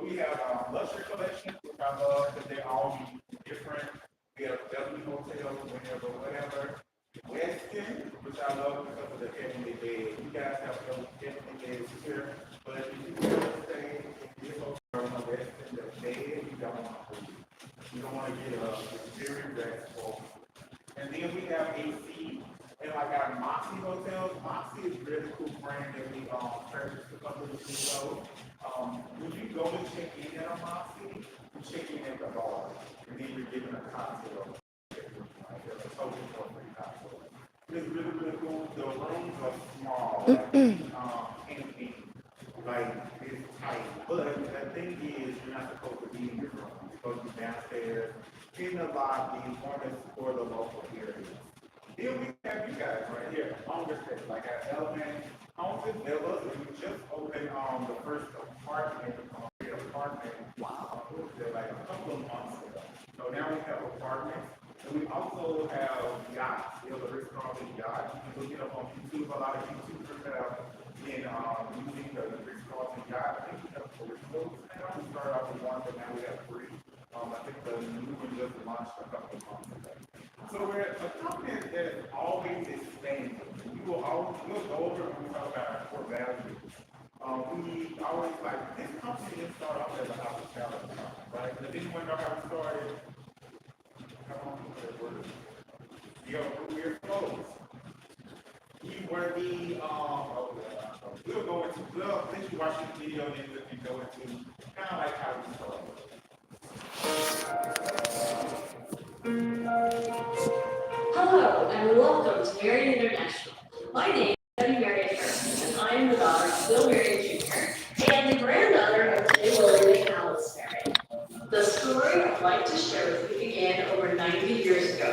we have luxury collections, which I love because they all different. We have W hotels, whatever. Weston, which I love because of the heavenly bed. You guys have those heavenly beds here, but if you ever stay in this hotel in Weston, the bed, you don't want to leave. You don't want to get up. It's very restful. And then we have AC, and like our Moxie hotels. Moxie is a really cool brand that we purchased a couple of years ago. When you go and check in at a Moxie, you check in at the bar, and then you're given a cocktail. There's a token for a free cocktail. It's really, really cool. The rooms are small, camping, like it's tight. But the thing is, you're not supposed to be in your room. You're supposed to be downstairs, in the lobby, for the local areas. Then we have you guys right here, Homestead, like our Element Homes and Villas, and we just opened the first apartment. Wow, like a couple of months ago. So now we have apartments, and we also have yachts. We have a Ritz-Carlton yacht. You can look it up on YouTube. A lot of YouTubers have been using the Ritz-Carlton yacht. I think we have 4 boats now. We started off with 1, but now we have 3. I think the new one just launched a couple of months ago. So we're a company that is always expanding. We'll go over when we talk about our core values. We always like, this company didn't start off as a hospitality company, right? Does anyone know how we started? Come on, we're close. We were we'll go into, let you watch this video and then we can go into kind of like how we started. Hello and welcome to Marriott International. My name is Marriott and I am the daughter of Bill Marriott Jr. and the granddaughter of J. Willard and Alice Marriott. The story I'd like to share with you began over 90 years ago.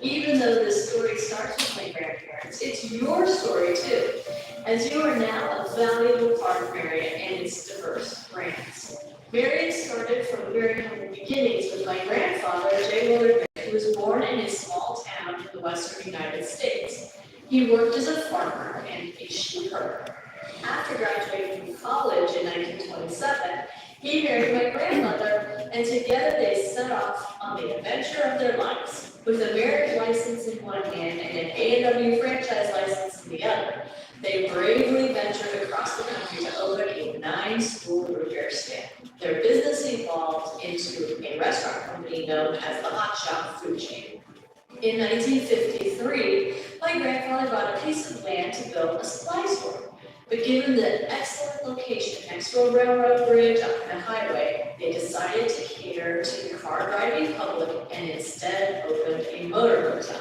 Even though this story starts with my grandparents, it's your story too, as you are now a valuable part of Marriott and its diverse brands. Marriott started from very humble beginnings with my grandfather, J. Willard Marriott, who was born in a small town in the western United States. He worked as a farmer and a sheep herder. After graduating from college in 1927, he married my grandmother, and together they set off on the adventure of their lives. With a marriage license in one hand and an A&W franchise license in the other, they bravely ventured across the country to open a 9-stool root beer stand. Their business evolved into a restaurant company known as the Hot Shop food chain. In 1953, my grandfather bought a piece of land to build a supply store. But given the excellent location next to a railroad bridge on the highway, they decided to cater to the car-driving public and instead opened a motor hotel.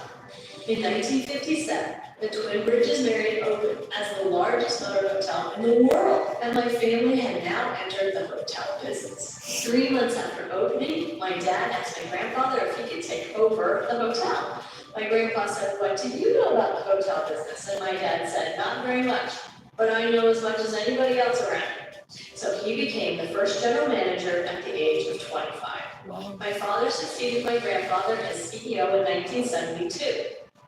In 1957, the Twin Bridges Marriott opened as the largest motor hotel in the world, and my family had now entered the hotel business. 3 months after opening, my dad asked my grandfather if he could take over the hotel. My grandpa said, "What do you know about the hotel business?" And my dad said, "Not very much, but I know as much as anybody else around here." So he became the first general manager at the age of 25. My father succeeded my grandfather as CEO in 1972.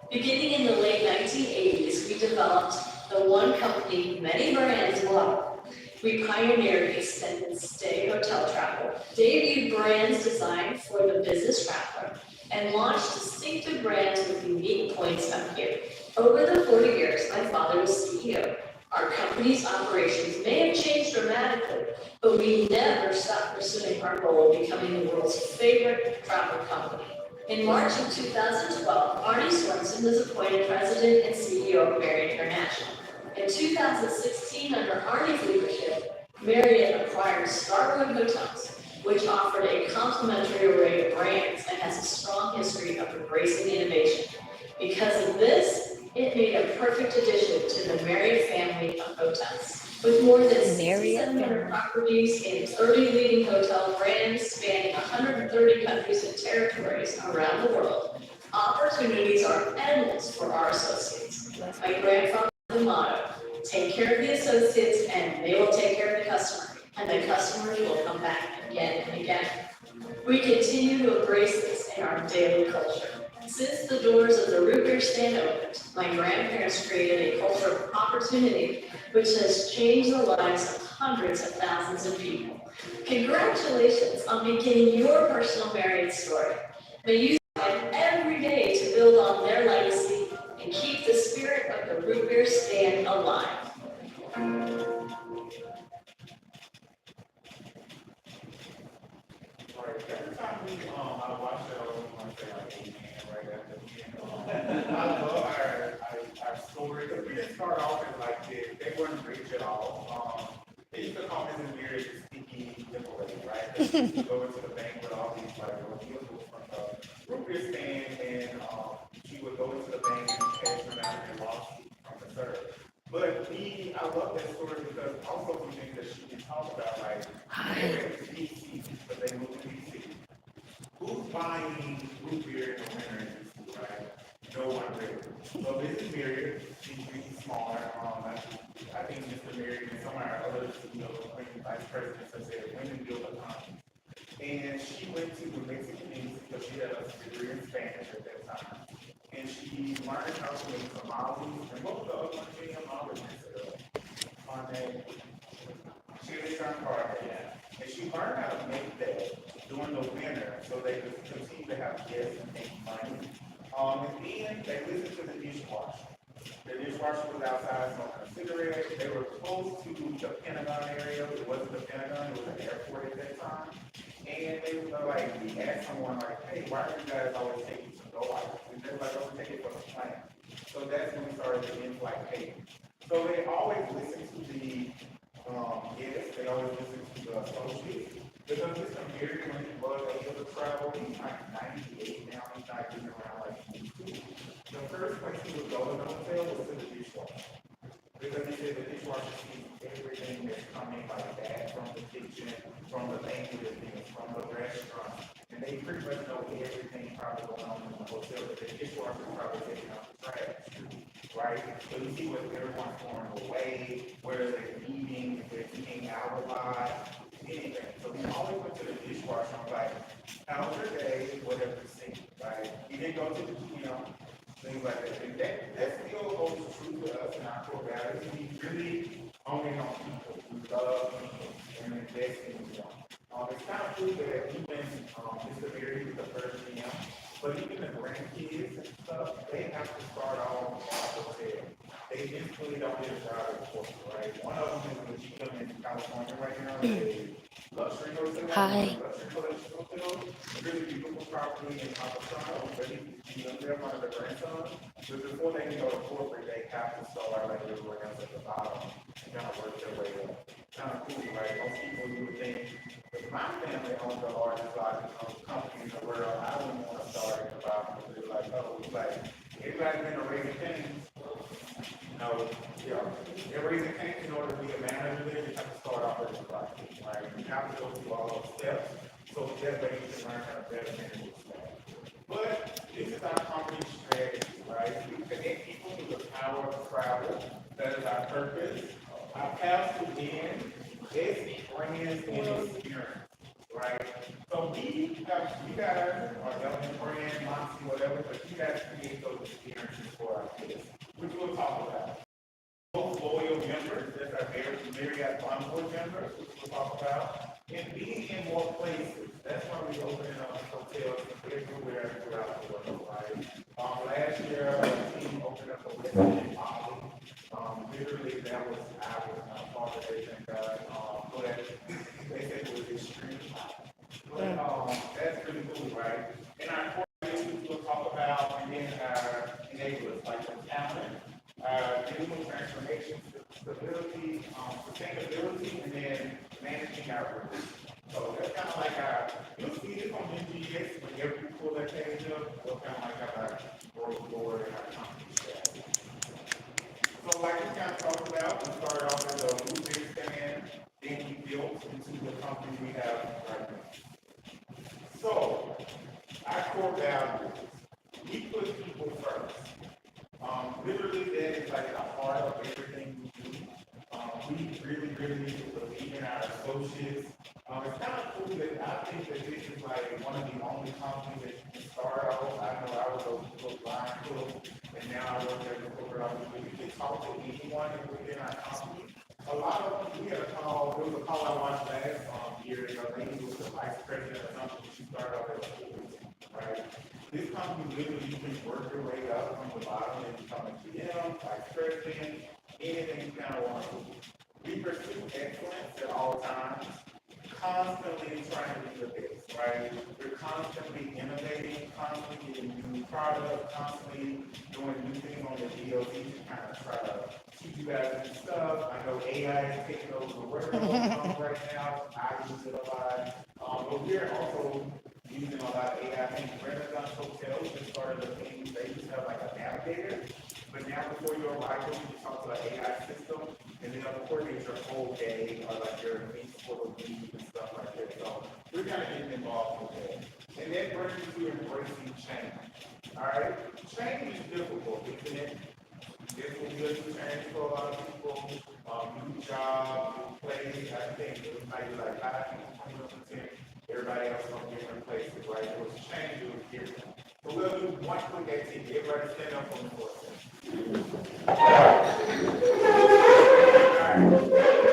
Beginning in the late 1980s, we developed the one company, many brands model. We pioneered extended stay hotel travel, debuted brands designed for the business traveler, and launched distinctive brands with unique points of view. Over the 40 years my father was CEO, our company's operations may have changed dramatically, but we never stopped pursuing our goal of becoming the world's favorite travel company. In March of 2012, Arnie Swenson was appointed president and CEO of Marriott International. In 2016, under Arnie's leadership, Marriott acquired Starwood Hotels, which offered a complementary array of brands and has a strong history of embracing innovation. Because of this, it made a perfect addition to the Marriott family of hotels. With more than 6,700 properties in 30 leading hotel brands spanning 130 countries and territories around the world, opportunities are endless for our associates. My grandfather's motto, take care of the associates and they will take care of the customer, and the customers will come back again and again. We continue to embrace this in our daily culture. Since the doors of the root beer stand opened, my grandparents created a culture of opportunity which has changed the lives of hundreds of thousands of people. Congratulations on beginning your personal Marriott story. May you strive every day to build on their legacy and keep the spirit of the root beer stand alive. Right, every time I watch that, I always want to say like amen right after the end. I love our story, because we didn't start off as like this, they weren't rich at all. They used to call Mrs. Mary the sticky nipple lady, right? They used to go into the bank with all these like vehicles from the root beer stand, and she would go into the bank and cash them out and lost from the serve. But I love that story because also some things that she can talk about, like, they're in DC, but they moved to DC. Who's buying root beer in the winter in DC, right? No one really. So this is Marriott, she's really smaller. I think Mr. Marriott and some of our other, vice presidents have said, women build economies. And she went to the Mexican Embassy because she had a degree in Spanish at that time. And she learned how to make tamales, and what was the other one thing I always on that chili con carne, yeah. And she learned how to make that during the winter so they could continue to have guests and make money. And then they listened to the dishwasher. The dishwasher was outside smoking a cigarette. They were close to the Pentagon area. It wasn't the Pentagon, it was an airport at that time. And they were like, we asked someone like, hey, why do you guys always take you to go out? And they were like, oh, we take it for the plan. So that's when we started the in-flight payment. So they always listen to the guests, they always listen to the associates. Because Mr. Mary, when he was able to travel, he's like 98 now, he's not getting around like he used to. The first place he would go in the hotel was to the dishwasher. Because he said the dishwasher sees everything that's coming like that from the kitchen, from the banquet things, from the restaurant. And they pretty much know everything probably going on in the hotel, but the dishwasher is probably taking out the trash, right? So you see what everyone's throwing away, where they're eating, if they're eating out a lot, anything. So we always went to the dishwasher and was like, how's your day, whatever you see, right? You didn't go to the, things like that. And that still holds true to us in our core values. We really own on people. We love people and invest in them. It's kind of cool that even Mr. Berry is the first GM, but even the grandkids and stuff, they have to start off the hotel. They just really don't get a job at the corporate, right? One of them is the GM in California right now, a luxury hotel. Hi. Luxury hotel, really beautiful property in Alcatraz, ready to be up there, one of the grandsons. But before they can go to corporate, they have to start like everywhere else at the bottom and kind of work their way up. Kind of cool, right? Most people you would think, if my family owns the largest company in the world, I wouldn't want to start at the bottom because they're like, oh, like, everybody been a raising canes. They're raising canes in order to be a manager there, you have to start off at the bottom, right? You have to go through all those steps, so that way you can learn how to better manage your staff. But this is our company strategy, right? We connect people to the power of travel. That is our purpose. Our path to win is brands and experience, right? So you guys are Element brand, Monty, whatever, but you guys create those experiences for our kids, which we'll talk about. Both loyal members, that's our Marriott Bonvoy members, which we'll talk about, and being in more places. That's why we opened up hotels everywhere throughout the world, right? Last year, our team opened up a restaurant in Bali. Literally, that was our part of it, thank God. But they said it was extreme. But that's really cool, right? And our core values we'll talk about, and then our enablers, like the talent, digital transformation, stability, sustainability, and then managing our risk. So that's kind of like you'll see this on NGS whenever you pull that page up, we'll kind of like our growth board and our company strategy. So like we kind of talked about, we started off as a root beer stand, then we built into the company we have right now. So, our core values, we put people first. Literally, that is like the heart of everything we do. We really believe in our associates. It's kind of cool that I think that this is like one of the only companies that you can start off. I know I was a blind cook, and now I work at the corporate office, but you can talk to anyone within our company. A lot of them, we had a call, there was a call I watched last year, maybe was the vice president or something, you start off as a right? This company literally you can work your way up from the bottom and become a GM, vice president, anything you kind of want to do. We pursue excellence at all times, constantly trying to be the best, right? We're constantly innovating, constantly getting new products, constantly doing new things on the DOT to kind of try to teach you guys new stuff. I know AI is taking over the world right now. I use it a lot. But we're also using a lot of AI. I think Renaissance Hotels just started a thing. They used to have like a navigator. But now before you arrive, you can talk to an AI system, and then it'll coordinate your whole day, or like your meets for the week and stuff like that. So we're kind of getting involved with that. And that brings you to embracing change. All right? Change is difficult, isn't it? This will be a new change for a lot of people. New job, new place. I think it might be like 5 people, 20%. Everybody else from different places, right? It was change, it was different. So we'll do one quick activity. Everybody stand up on the floor. Alright.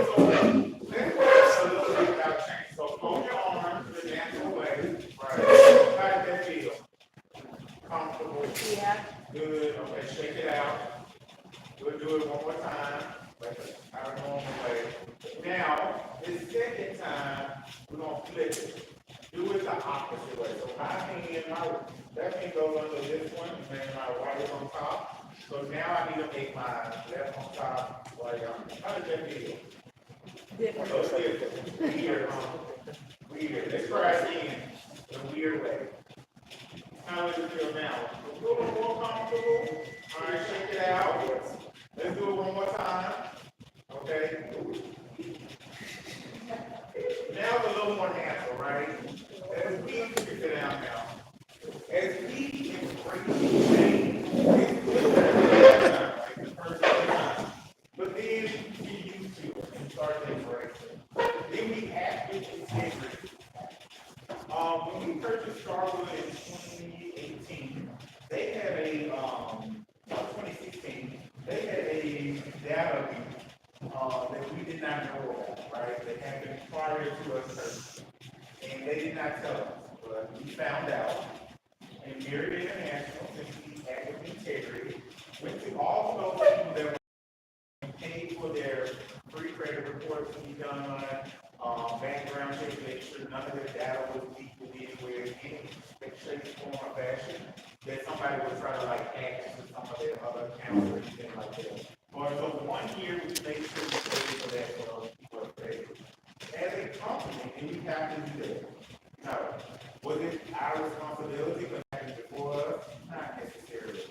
So let's talk a little bit about change. So fold your arms the natural way. Right. How does that feel? Comfortable? Yeah. Good. Okay, shake it out. We'll do it one more time. Like our normal way. Now, the second time, we're going to flip it. Do it the opposite way. So my hand and my left hand goes under this one, and then my right is on top. So now I need to make my left on top, right on. How does that feel? Different. So it's weird, weird. Let's try it again. The weird way. How does it feel now? A little more comfortable. All right, shake it out. Let's do it one more time. Okay. Now it's a little more natural, right? As we sit down now, as we embrace change, it's the first time. But then we used to it and start to embrace it. Then we act with integrity. When we purchased Starwood in 2018, they had a 2016, they had a data that we did not know about, right? They had been prior to us purchasing. And they did not tell us, but we found out. And Marriott International, since we act with integrity, went to all of those people that were paid for their free credit reports to be done, background checks, make sure none of their data was leaked anywhere, in any shape, form, or fashion, that somebody would try to like hack to some of their other accounts or anything like that. For so 1 year, we made sure we paid for that for those people that paid. As a company, and we have to do that. No. Was it our responsibility for happened before us? Not necessarily.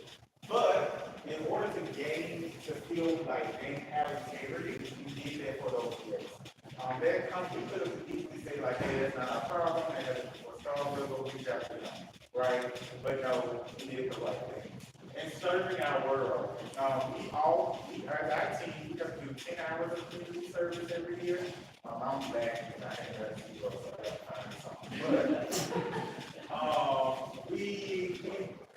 But in order to feel like they have integrity, we did that for those years. That company could have easily say like, hey, that's not our problem, and that's Starwood will reach out to them, right? But no, we did the right thing. And serving our world. As our team, we have to do 10 hours of community service every year. I'm back and I ain't got to go, so I got to find something. But we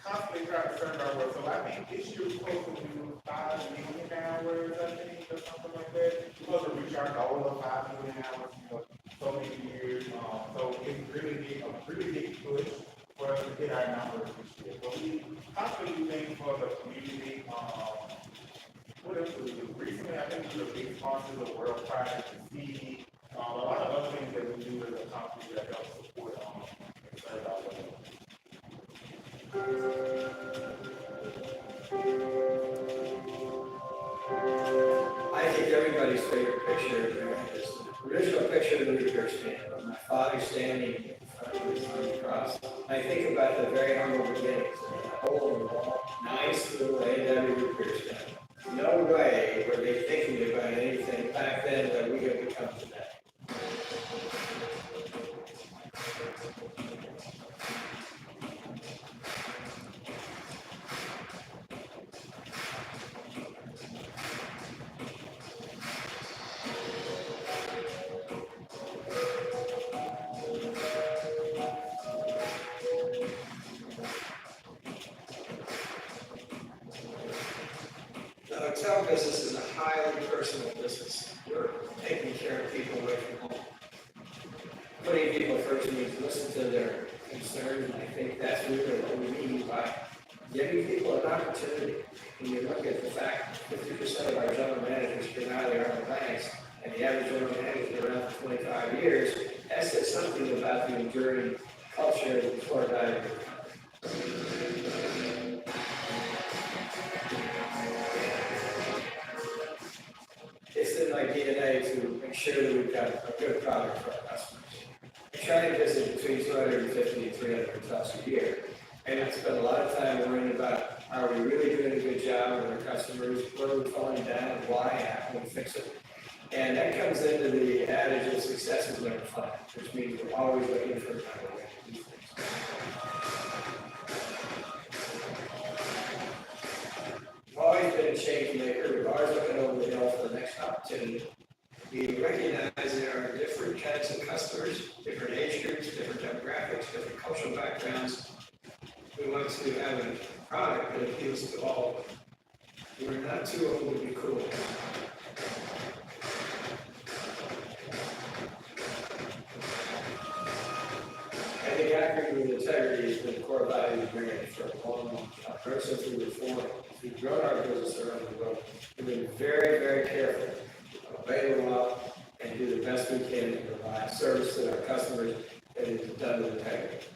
constantly try to serve our world. So I think this year we're supposed to do 5 million hours, I think, or something like that. We're supposed to reach our goal of 5 million hours, so many years. So it's really big push for us to hit our numbers this year. But we constantly do things for the community. What else do we do? Recently, I think we were big sponsors of World Project to see a lot of other things that we do as a company that help support and serve our world. I think everybody's favorite picture there is the original picture of the Reaper stand of my father standing in front of his arms crossed. I think about the very humble beginnings of the whole nice little A.W. Reaper stand. No way were they thinking about anything back then that we have become today. The hotel business is a highly personal business. We're taking care of people away from home. listen to their concerns, and I think that's really what we mean by giving people an opportunity. When you look at the fact 50% of our general managers get out of their own banks, and the average general manager has been around for 25 years, that says something about the enduring culture and core value. It's in my DNA to make sure that we've got a good product for our customers. I try to visit between 250 and 300 hotels a year. And I spend a lot of time worrying about, are we really doing a good job with our customers? Where are we falling down? Why? How can we fix it? And that comes into the adage of success is never fun, which means we're always looking for a better way to do things. We've always been a change maker. We're always looking over the hill for the next opportunity. We recognize there are different kinds of customers, different age groups, different demographics, different cultural backgrounds. We want to have a product that appeals to all. We're not too old to be cool. I think acting with integrity has been a core value of Marriott for a long time. Ever since we were formed, we've grown our business around the world. We've been very, very careful to obey the law and do the best we can to provide service to our customers that is done with integrity.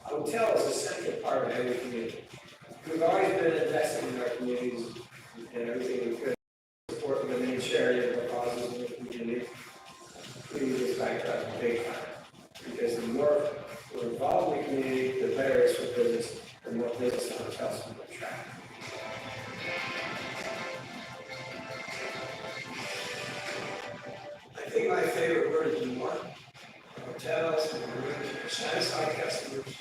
A hotel is a central part of every community. We've always been investing in our communities and everything we could to support the main charity and causes in the community. We use this background big time because the more we're involved in the community, the better it's for business, the more business the hotels can attract. I think my favorite word is more. Hotels and rooms for satisfied customers,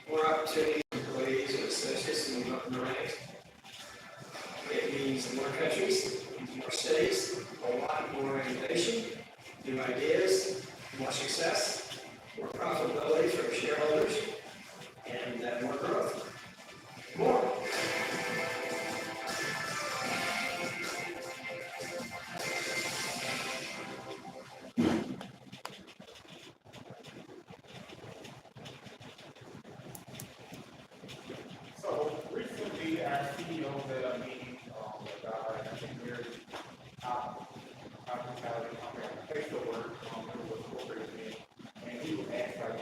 more opportunity for employees and associates in the ranks. It means more countries, more cities, a lot more innovation, new ideas, more success, more profitability for shareholders, and more growth. More. So recently, our CEO did a meeting about, I think we're hospitality company, place to work, it was corporate meeting, and he was asked, like,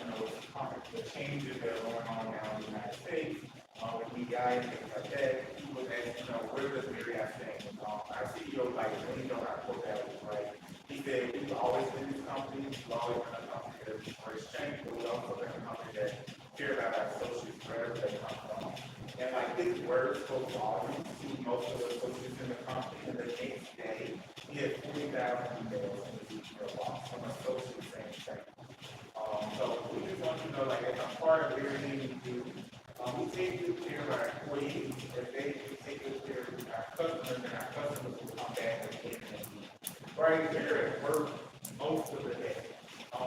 the changes that are going on now in the United States, with DEI and things like that. He was asked, where does Marriott stand? Our CEO, like, when he don't have quote that was right. He said, we've always been this company, we've always been a company that for exchange, but we've also been a company that care about our associates wherever they come from. And like his words spoke volumes to most of the associates in the company, and the next day, he had 40,000 emails in his email box from associates saying the same. So we just want you to know, like, as a part of everything we do, we take good care of our employees, as they take good care of our customers, and our customers will come back again and again. Right here at work, most of the day,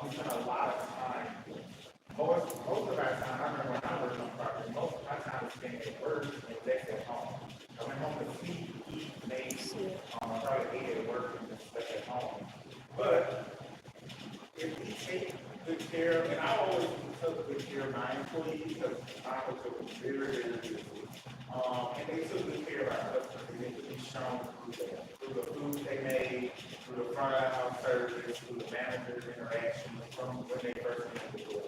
we spend a lot of time. Most of our time, I remember when I worked on property, most of my time is spent at work and less at home. I went home to sleep, eat, maybe, probably ate at work and just slept at home. But if we take good care of, and I always took good care of my employees because I was very, very busy. And they took good care of our customers. They could be shown through the food they made, through the front of the house service, through the manager's interactions from when they first came to the door.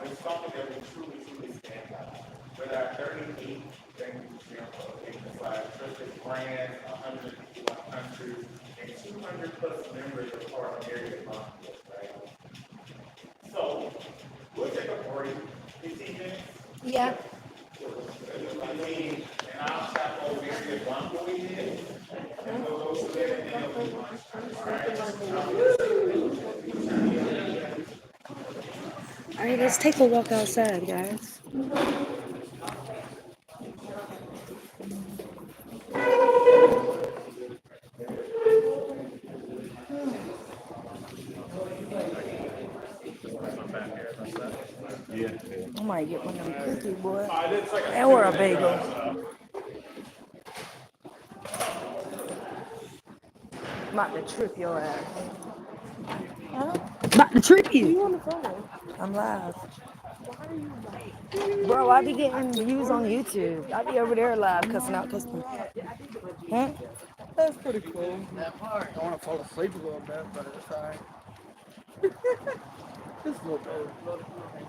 It's something that we truly, truly stand by. With our 38 things, in the slide, trusted brands, 151 countries, and 200 plus members of our Marriott Bonvoy, right? So, we'll take a break, 15 minutes. Yeah. And I'll stop over Marriott Bonvoy in, and we'll go to there and then we'll do lunch. All right, let's take a walk outside, guys. I might get one of them cookies, boy. Or a bagel. I'm about to trip your ass. Huh? About to trip Who you. you on the phone with? I'm live. Why are you like? Bro, I be getting views on YouTube. I be over there live cussing out customers. Huh? That's pretty cool. I want to fall asleep a little bit, but it's alright. Just a little bit.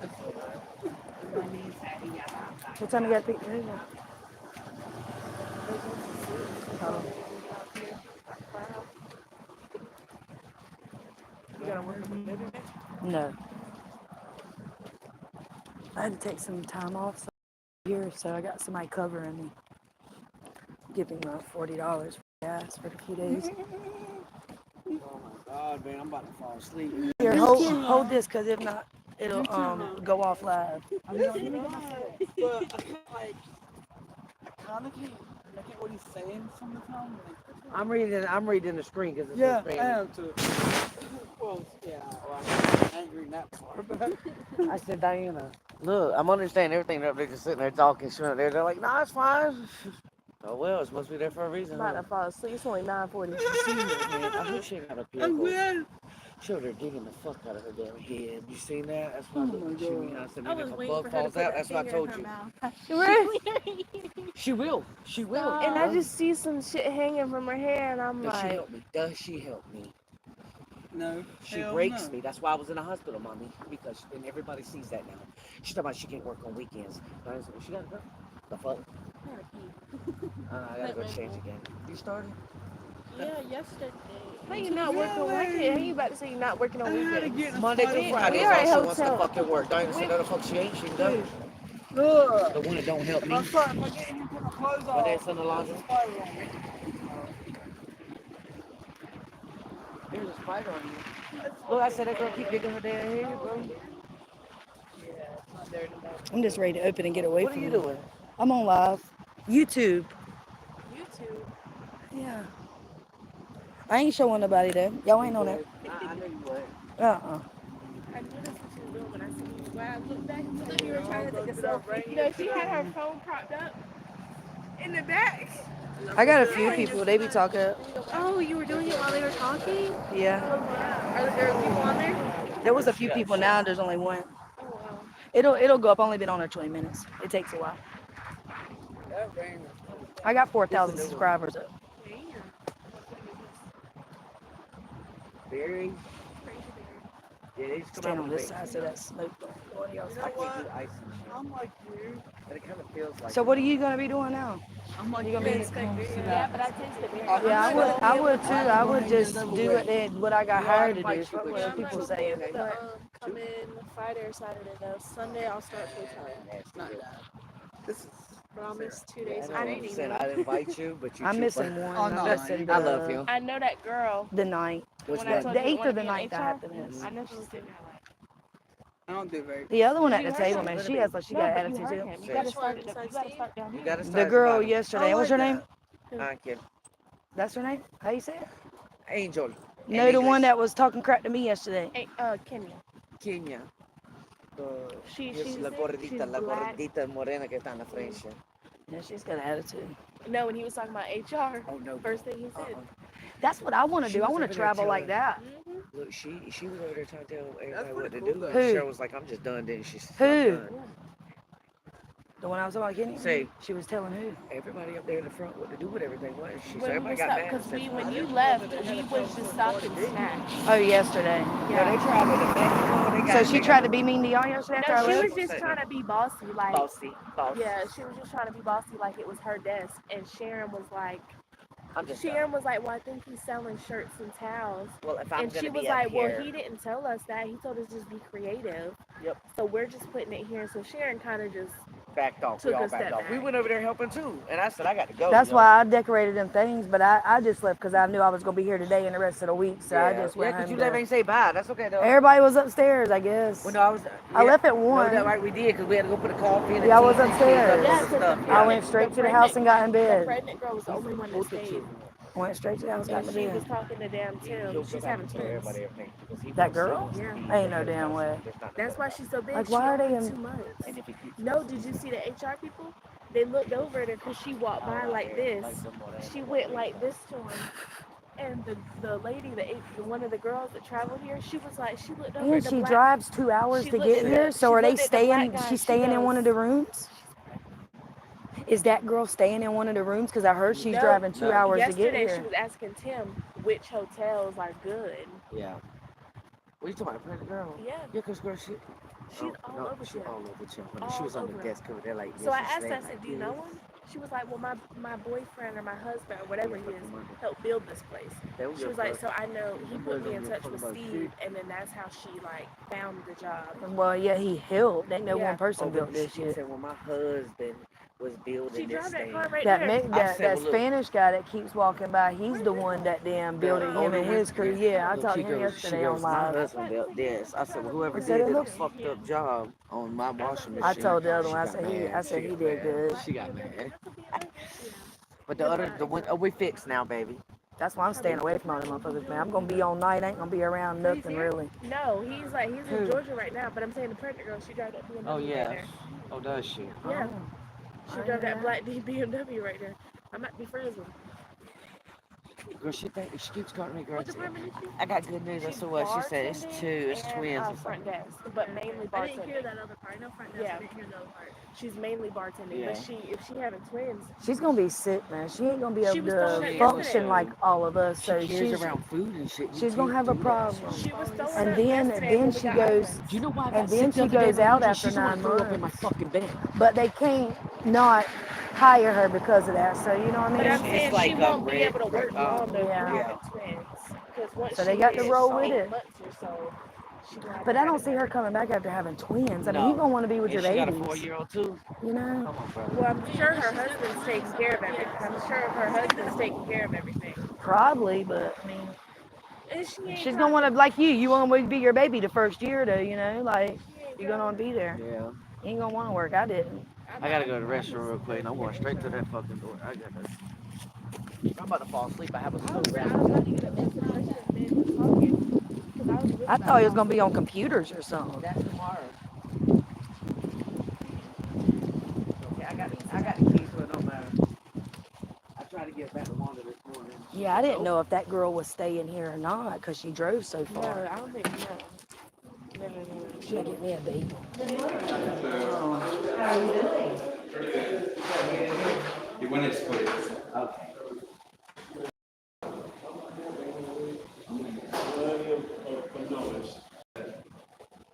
Just a little bit. What time you got to pick me up? Oh. You gotta work with me today? No. I had to take some time off so here, so I got somebody covering me. Giving me $40 for gas for a few days. Oh my god, man, I'm about to fall asleep. Here, hold this, cause if not, it'll go off live. I mean, I'm not, but I can't like, I kind of can't make out what he's saying some of the time. Like, I'm reading the screen because it's yeah, in Spanish. I am too. Well, yeah, well, I'm not angry in that part, but I said, Diana, look, I'm understanding everything. They're just sitting there talking, shit. They're like, nah, it's fine. Oh well, it's supposed to be there for a reason. I'm about to fall asleep. It's only 9:40. Man, I hope she ain't got a I'm pillow. glad. Showed her digging the fuck out of her damn head. You seen that? That's why I looked at you. I said, I man, was if a waiting bug for her to falls put out, that that's what I finger in told her you. mouth. She will. She will. And I just see some shit hanging from her hair, and I'm Does she like, help me? Does she help me? No. She hell breaks no. me. That's why I was in the hospital, mommy. Because and everybody sees that now. She's talking about she can't work on weekends. I said, she gotta go. The fuck? I gotta go change again. You started? yeah, yesterday. How you not working? Why can't? How you about to say you're not working on I had to weekends? get in a Monday spot through of Friday we is are at also wants to hotel. fucking work. Diana said, no, the fuck she ain't. She can go. Look. The one that don't help me. I'm sorry if I get in here and put my clothes When on. it's in the laundry. Spider on me. There's a spider on you. Look, I said that girl keep digging her damn hair, bro. I'm just ready to open and get away What are from you you. doing? I'm on live. YouTube. YouTube. Yeah. I ain't showing nobody though. Y'all ain't on it. I know you would. Uh-uh. I knew that's what you were doing when I seen you. When I looked back, you thought you were trying to take a selfie. You know, she had her phone propped up in the back. I got a few people. They be talking. Oh, you were doing it while they were talking? Yeah. Oh, wow. Are there people on there? There was a few people now. There's only one. Oh, wow. It'll go up. Only been on there 20 minutes. It takes a while. I got 4,000 subscribers up. Berry. Yeah, they just come Stand out on with this me. side so that smoke don't go anywhere else. I can't do ice and shit. I'm like you. But it kind of feels like. So what are you gonna be doing now? I'm like You gonna be? Yeah, but I tasted it. Yeah, I would too. I would just do what I got hired to do. Fuck what people say. Come in Friday or Saturday though. Sunday I'll start full time. Not that. This is. But I'll miss 2 days I of know training. said I'd invite you, but you I'm too missing far. one. Oh, no, I'm missing I love him. I know that girl. the night. Which When I one? told The you you 8th or wanna the be an 9th I HR, have to miss. I know she's sitting there like. I don't do very. The other one at the You heard table, him. man, she has like she got but you attitude heard too. him. You gotta start. You gotta start down You here. gotta start The at girl bottom. yesterday. I What's her like name? I can. That's her name? How you say it? Angel. No, the one that was talking crap to me yesterday. Hey, Kenya. Kenya. She's la black. gordita morena que está en la frente. Yeah, she's got an attitude. No, when he was talking about HR, Oh no. first thing he said. That's what I want to She do. I was want over to there travel like chilling. that. Look, she was over there trying to tell everybody what to pretty do. cool, though. Who? Cheryl was like, I'm just done, didn't she? She's Who? done. The one I was talking about, Say, she was telling who? everybody up there in the front what to do with everything. What? She said, When we everybody was got mad. because Said, when you left, we was just stopping snacks. Oh, yesterday. Yeah, they tried with the Mexico. They got So she tried to be mean to y'all yesterday after I No, she left? was just trying to be bossy, like bossy. Boss. yeah, she was just trying to be bossy, like it was her desk. And Sharon was like, I'm just well, I think he's selling shirts and towels. Well, if I'm And gonna she be was up like, here, well, he didn't tell us that. He told us just be creative. Yep. So we're just putting it here. So Sharon kind of just backed off. We took all a step backed off. back. We went over there helping too, and I said I got to go. That's why I decorated them things, but I just left because I knew I was going to be here today and the rest of the week, so I just went because home. you let me say bye. That's okay though. Everybody was upstairs, I guess. Well, no, I left at 1. No, that right, we did because we had to go put a coffee in. Yeah, I was upstairs. I went the straight to the house and got in The bed. pregnant girl was the only one that stayed. Went straight to the house and got And in she bed. was talking to damn Tim. She's having twins. That girl? Yeah. Ain't no damn way. That's why she's so big. Like, She why are they only in- 2 months. No, did you see the HR people? They looked over at her because she walked by like this. She went like this to him. And the lady, one of the girls that traveled here, she was like, she looked over And at the she black. drives 2 hours She to looked get at here. the. So She are they looked at the black staying? guy. She's She staying in one of the goes, rooms. Is that girl staying in one of the rooms? Because I heard she's no. driving 2 hours to get Yesterday she here. was asking Tim which hotels are good. Yeah. What are you talking about, a pregnant girl? Yeah. Yeah, because girl, she She's all over she Tim. all over Tim. Honey. She All was on the over him. desk over there like this. So I and asked her, I slammed said, like do you know this. him? She was like, well, my boyfriend or my husband or whatever he is Money. helped build this place. That was She your was like, first- so I know he Them put boys me in don't give a touch fuck with about Steve, shit. and then that's how she like found the job. Well, yeah, he helped. Ain't no Yeah. one person Oh, built but this she shit. said, well, my husband was building She this drove that thing. car right That there. that, I said, that well, look, Spanish guy that keeps walking by, he's the one that damn built it. Him older and one? his crew. Yeah, I Look, talked she to him goes, yesterday on my live. husband built this. I said, well, whoever I said, did it a looks. fucked up job on my washing machine. I told the other she one. I got said mad. I said She he got did mad. good. She got mad. But the one, we fixed now, baby. That's why I'm staying away from all them motherfuckers, man. I'm gonna be all night. I ain't gonna be around He's nothing here? really. No, he's Who? in Georgia right now. But I'm saying the pregnant girl, she drive that BMW Oh, right yeah. there. Oh, does she? Yeah, Oh, she I drove know that black BMW right there. I might be friends with her. Girl, she keeps calling me, girl. What department is she? I got good news. That's She's what she said. It's bartending two. It's and, twins or front something. desk, but mainly bartending. I didn't hear that other part. I know front desk. Yeah. I didn't hear the other part. She's mainly bartending, Yeah. but if she having twins, she's gonna be sick, man. She ain't gonna be She able was throwing to up function yesterday. like all of us. She So carries around food and shit. You she's gonna can't have a do that problem. she was throwing And up then yesterday when we she got goes, home. Do you know why I got and then sick the she other day, goes my out Luigi? after She's the one 9 threw up in my months. fucking bed. But they can't not hire her because of that. So you know what But I I'm mean? saying It's like, she won't be red- able to work long though if Yeah. you having twins. Because once So she they got to hits roll with 8 it. months or so, she gonna have But to I have don't it see her done. coming back after having twins. I mean, No. you gonna want to be with And your she got a babies. 4-year-old too. You know? Come on, bro. Well, I'm sure her husband's taking care of everything. I'm sure her husband's taking care of everything. Probably, but I mean, And she ain't she's gonna want to like you. You want to be your baby the first year, though. You know, like you're gonna want to be there. Yeah. You ain't gonna want to work. I didn't. I gotta go to the restroom real quick and I'm going straight to that fucking door. I'm about to fall asleep. I have a I slow was rest. about to get up yesterday. I should have been talking. Because I was really I about thought he to was fall gonna be on asleep. computers or something. That's tomorrow. Okay, I got the keys, so it don't matter. I tried to get back to Wanda this morning. Yeah, I didn't know if that girl was staying here or not because she drove so No, far. I don't think no. No. Should I get me a bagel? When it's put Okay.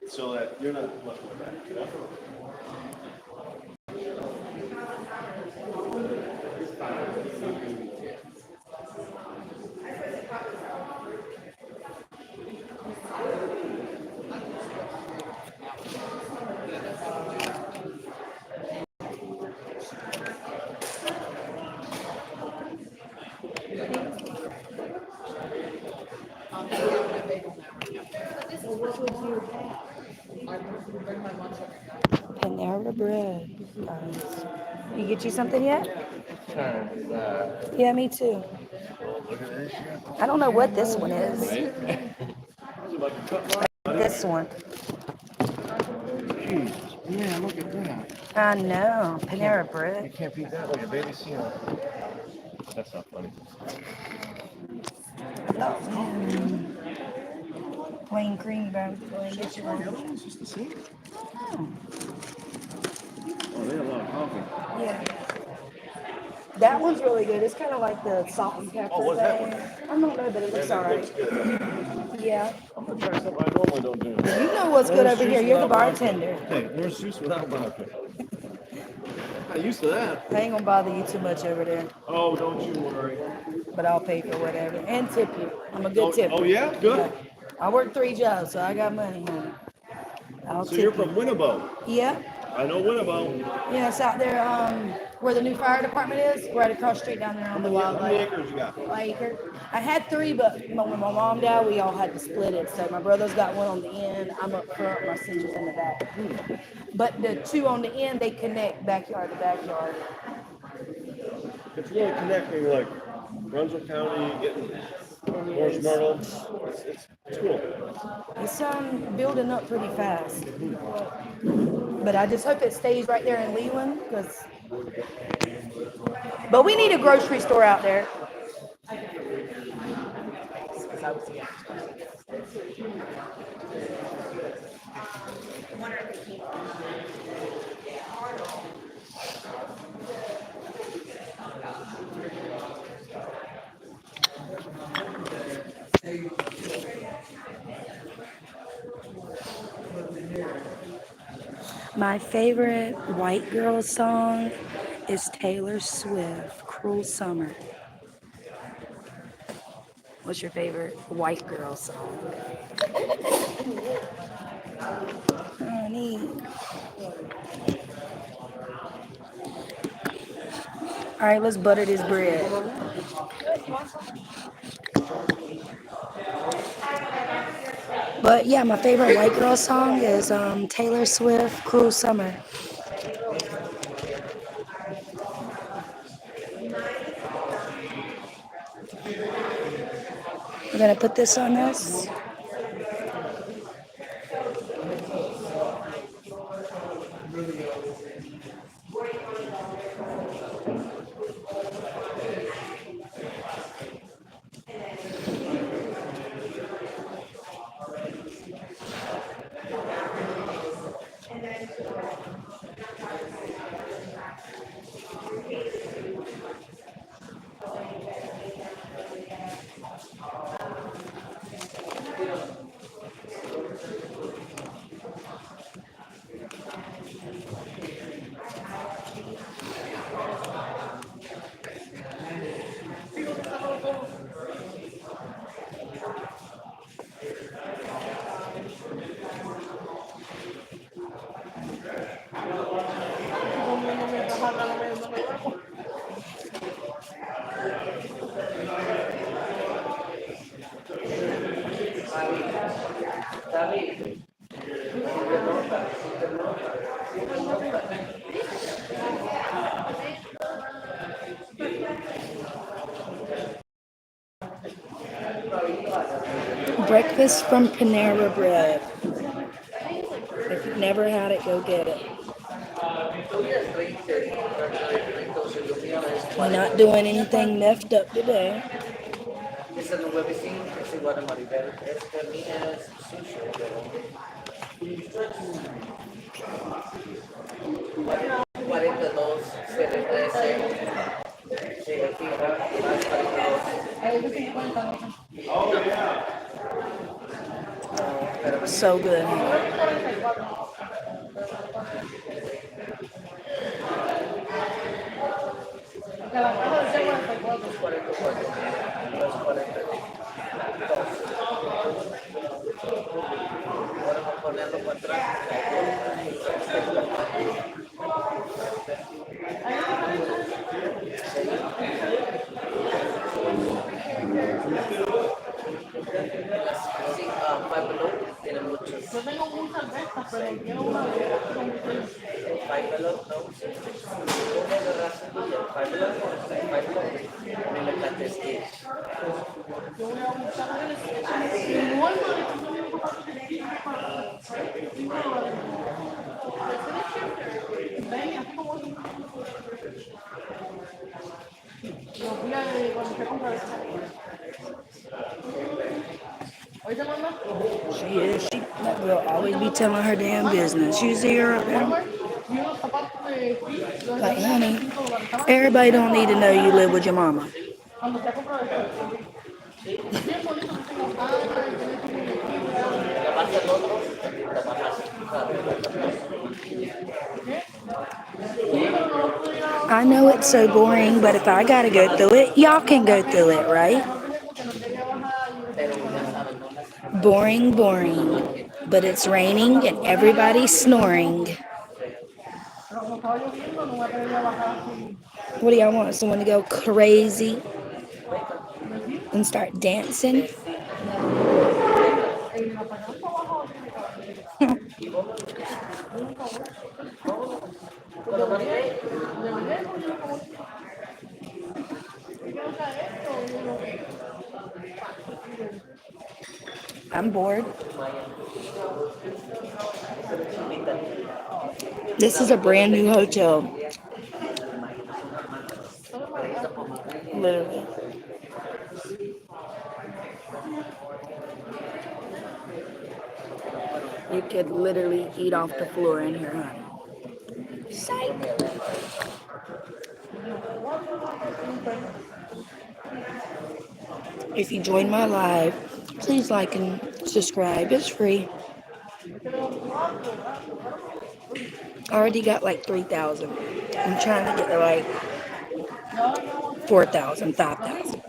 So that you're not left with that, you know? Panera Bread, guys. You get you something yet? Yeah, me too. I don't know what this one is. This one. Yeah, look at that. I know. Panera Bread. You can't beat that with your baby seal. That's not funny. Plain cream bun. Get you one. It's just the same. Oh, Oh, they have a lot of coffee. yeah. That one's really good. It's kind of like the salt and pepper. Oh, what's that one? I don't know, but it looks alright. Yeah. I'm gonna try something I normally don't do. You know what's good over here. You're the bartender. Hey, where's juice without vodka? Not used to that. I ain't gonna bother you too much over there, Oh, don't you worry. but I'll pay for whatever and tip you. I'm a good tipper. Oh yeah? Good. I work 3 jobs, so I got money, honey. I'll So tip you're you. from Winnebago. Yeah. I know Winnebago. Yeah, it's out there, where the new fire department is, right across the street down there on the How many wildlife. acres you got? Acre. I had 3, but when my mom died, we all had to split it. So my brother's got one on the end, I'm up front, my sister's in the back. But the 2 on the end, they connect backyard to backyard. It's really connecting like Brunswick County, getting Orange Myrtle. It's cool. It's building up pretty fast. But I just hope it stays right there in Leland, because. But we need a grocery store out there. My favorite white girl song is Taylor Swift, Cruel Summer. What's your favorite white girl song? Honey. All right, let's butter this bread. But yeah, my favorite white girl song is Taylor Swift, Cruel Summer. We're gonna put this on this. Breakfast from Panera Bread. If you've never had it, go get it. We're not doing anything messed up today. Esa no hueve sí, es igual a Maribel. Esta mía es sushi, pero 42, 13. Sí, aquí va 42. So good. Ponerlo para atrás. Sí, Five Below tiene muchos. Yo tengo muchas de estas, pero quiero una de estas con ustedes. Five Below, no. Una de raza tuya, Five Below. A mí me encanta este. Yo voy a buscar en Walmart. Ven, así como los días de cuando se compra el ¿hoy te mando? She is. That girl always be telling her damn business. You see her up there? Like, honey, everybody don't need to know you live with your mama. Cuando se compra el bien bonito que tengo acá, I know it's so boring, but if I gotta go through it, y'all can go through it, right? Boring, boring. But it's raining and everybody's snoring. What do y'all want? Someone to go crazy and start dancing? I'm bored. This is a brand new hotel. Literally. You could literally eat off the floor in here, honey. Psych. If you join my live, please like and subscribe. It's free. I already got like 3,000. I'm trying to get to like 4,000, 5,000.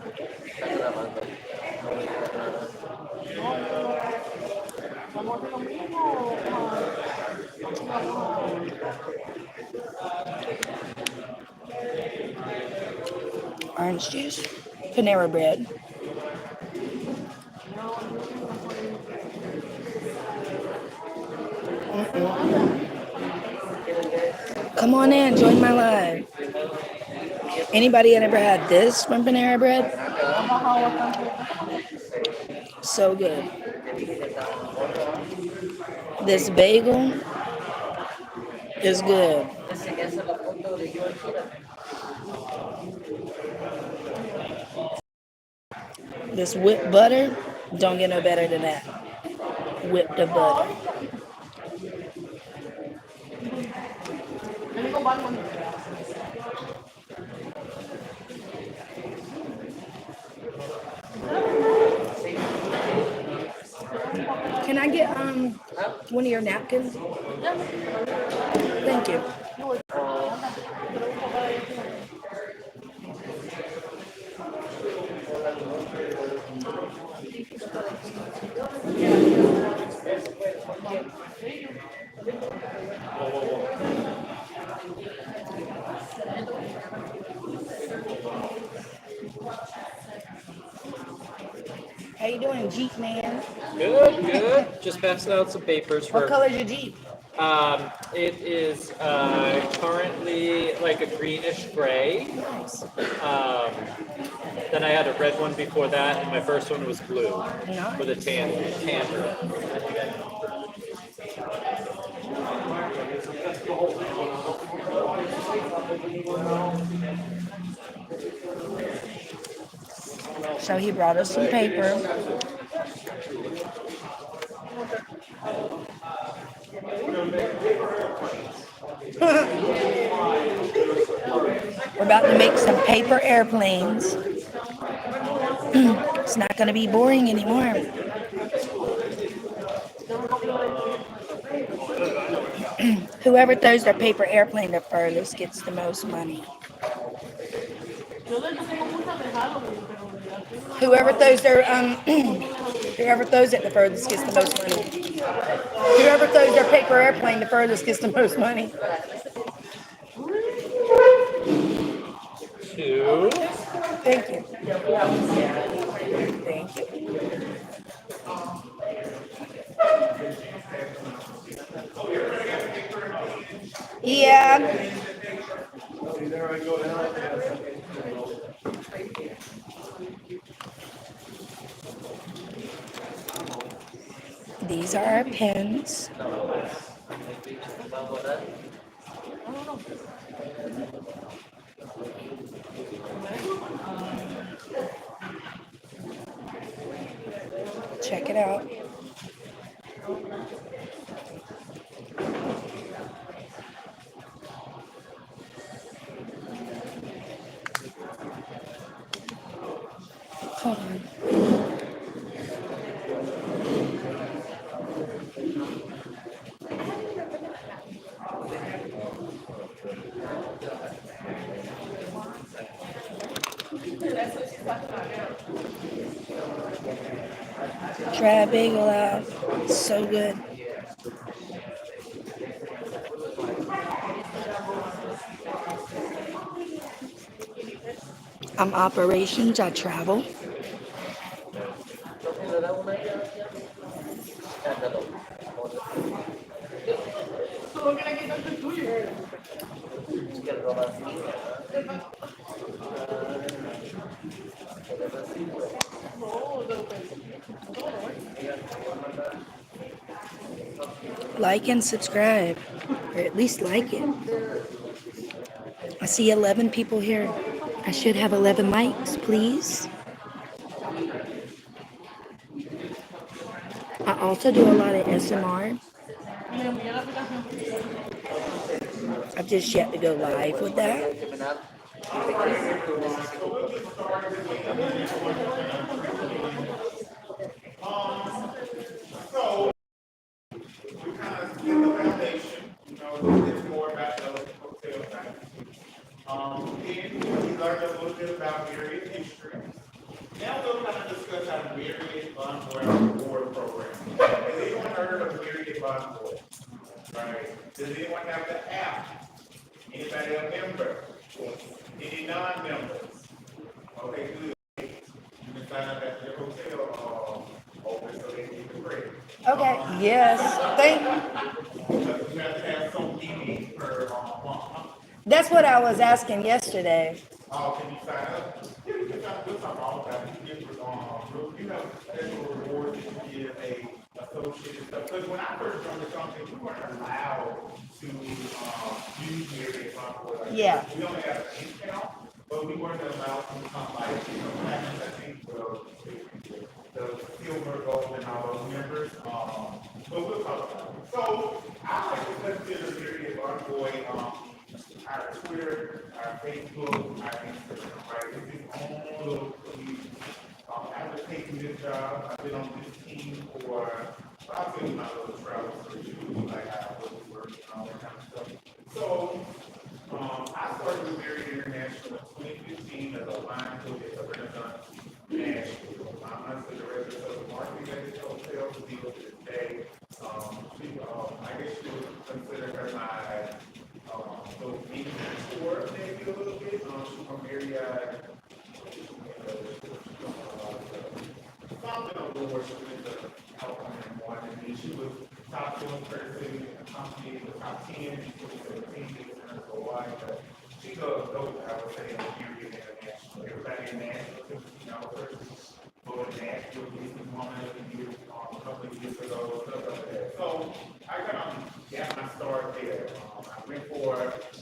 Orange juice, Panera bread. Come on in, join my live. Anybody ever had this from Panera bread? So good. This bagel is good. This whipped butter, don't get no better than that. Whipped the butter. Can I get one of your napkins? Thank you. How you doing, Jeep man? Good, good. Just passing out some papers What for. color's your Jeep? It is currently like a greenish gray. Nice. Then I had a red one before that, and my first one was blue Nice. with a tanner. So he brought us some paper. We're about to make some paper airplanes. It's not going to be boring anymore. Whoever throws their paper airplane the furthest gets the most money. Whoever throws it the furthest gets the most money. Whoever throws their paper airplane the furthest gets the most money. 2. Thank you. Thank you. Yeah. These are our pens. Check it out. Hold on. Try a bagel out. It's so good. I'm operations. I travel. Like and subscribe, or at least like it. I see 11 people here. I should have 11 likes, please. I also do a lot of SMR. I've just yet to go live with that. So we'll get started again. So we kind of get the foundation, you know, it's more about the hotel thing. Then we learned a little bit about Marriott history. Now we'll kind of discuss our Marriott Bonvoy reward program. Has anyone heard of Marriott Bonvoy? Right? Does anyone have the app? Anybody a member? Any non-members? Okay, good. You can sign up at your hotel over so they can get the credit. Okay, yes, thank, Because you have to have so many per month. that's what I was asking yesterday. Can you sign up? Yeah, you can sign up. We'll talk about that. You can get, you know, special rewards that you give a associated stuff. Because when I first joined the company, we weren't allowed to use Marriott Bonvoy. Like Yeah. we only had an account, but we weren't allowed to become like, you know, package, I think, well, the silver, gold, and all those members. But we'll talk about it. So I like to consider Marriott Bonvoy our Twitter, our Facebook, our Instagram, right? It's its own little community. After taking this job, I've been on this team for, I'll tell you my little travel story, like how I was working and all that kind of stuff. So, I started with Marriott International in 2015 as a line coach at the Renaissance Nashville. I'm the director of the marketing at this hotel to deal with this day. I guess you would consider her my so maybe tour maybe a little bit. She's from Marriott. Something on board. She was the California one, and then she was top 1 person in the company, the top 10 in 2017. For a while, but she's a dope, I would say, in Marriott International. Everybody in Nashville, you know, first go to Nashville, Business Woman of the Year, a couple of years ago, stuff like that. So I kind of got my start there. I went for a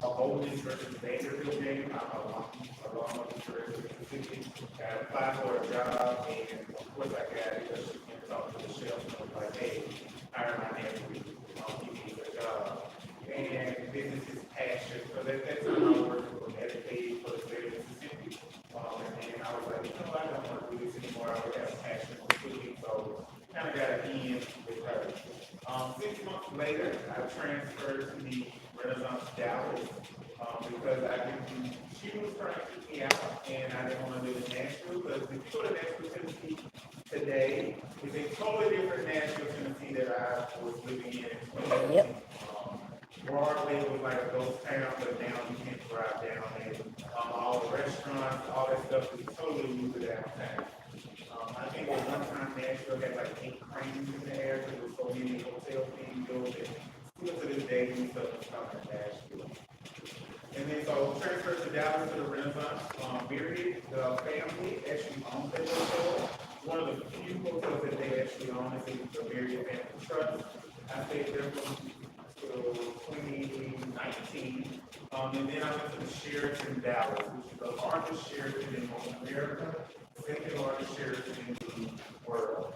Holdings versus Vanderbilt game. I'm along with the Mississippi. I applied for a job, and of course I got it because she came to talk to the shelf and was like, hey, hire my name, give me a job. And business is passion. So that's how I worked for Medicaid for the state of Mississippi. And I was like, you know, I don't want to do this anymore. I would have passion for cooking. So kind of got an in with her. 6 months later, I transferred to the Renaissance Dallas because I didn't, she was trying to keep me out and I didn't want to live in Nashville because if you go to Nashville, Tennessee today, it's a totally different Nashville, Tennessee that I was living in 2018. Yep. Broadway was like a ghost town, but now you can't drive down there. All the restaurants, all that stuff is totally moved downtown. I think at one time Nashville had like 8 cranes in the air because there was so many hotels being built. And still to this day, we still have in Nashville. And then so transferred to Dallas to the Renaissance. Marriott, the family actually owns that hotel. One of the few hotels that they actually own is the Marriott Family Trust. I stayed there from 2019. And then I went to the Sheraton Dallas, which is the largest Sheraton in North America, the second largest Sheraton in the world.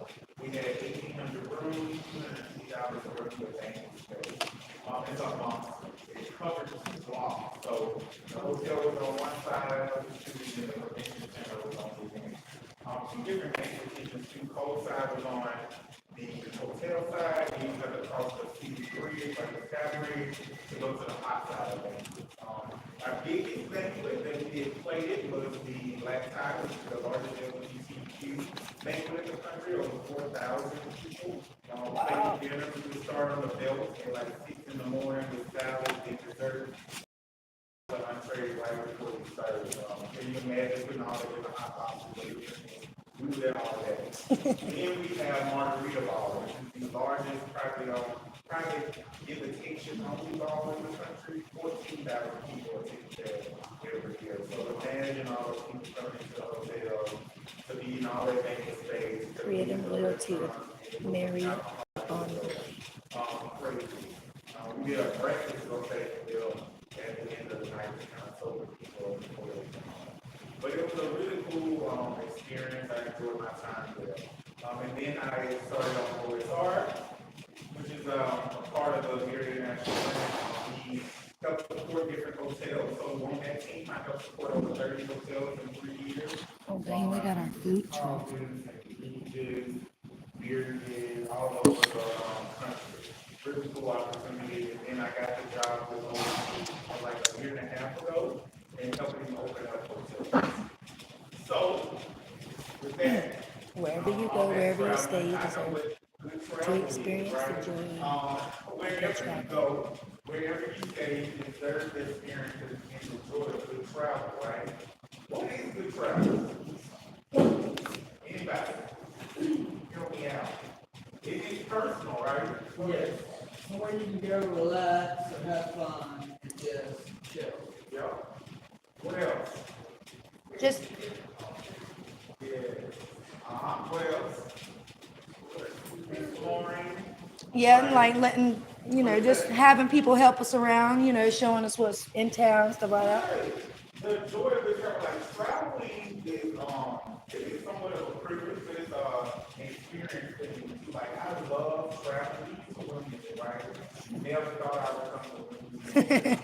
We had 1,800 rooms, $250 worth of banquet space. It's a monster. It covered 2 blocks. So the hotel was on one side of the street and the convention center was on the other. 2 different banquet kitchens. 2 cold side was on the hotel side, and you have to cross the TV bridge, like the sky bridge, to go to the hot side of the banquet. Our biggest banquet that we did plated was the last time, which is the largest LGBTQ banquet in the country, over 4,000 people. Wow. Dinner, we would start on the belt at like 6 in the morning with salad and dessert. Entree right before we started. Can you imagine putting all that in the hot box? We did all that. Then we have Margarita Ball, which is the largest private invitation only ball in the country. 14,000 people attend that every year. So imagine all those people coming into the hotel to be in all that banquet space. Creating loyalty with Marriott Bonvoy. Crazy. We did a breakfast rotation bill at the end of the night to kind of sober people. But it was a really cool experience. I enjoyed my time there. And then I started on OSR, which is a part of the Marriott International Brand. We help support different hotels. So on that team, I help support over 30 hotels in 3 years. Oh, dang, we got our food truck. Carlton, beaches, beer, all over the country. Really cool opportunity. And then I got the job with OMC like a year and a half ago and helping them open up hotels. So, with that, Wherever you go, wherever you stay, you deserve to experience the joy. wherever you go, wherever you stay, you deserve the experiences and the joy of good travel, right? What is good travel? Anybody? Help me out. It is personal, right? Yes. Somewhere you can go relax and have fun and just chill. Yeah. What else? Just, Yeah. What else? Exploring. yeah, and like letting, just having people help us around, showing us what's in town, stuff like that. The joy of the travel, like traveling is it is somewhat of a privilege, but it's an experience that you do. Like I love traveling to women, right? Never thought I would come to women.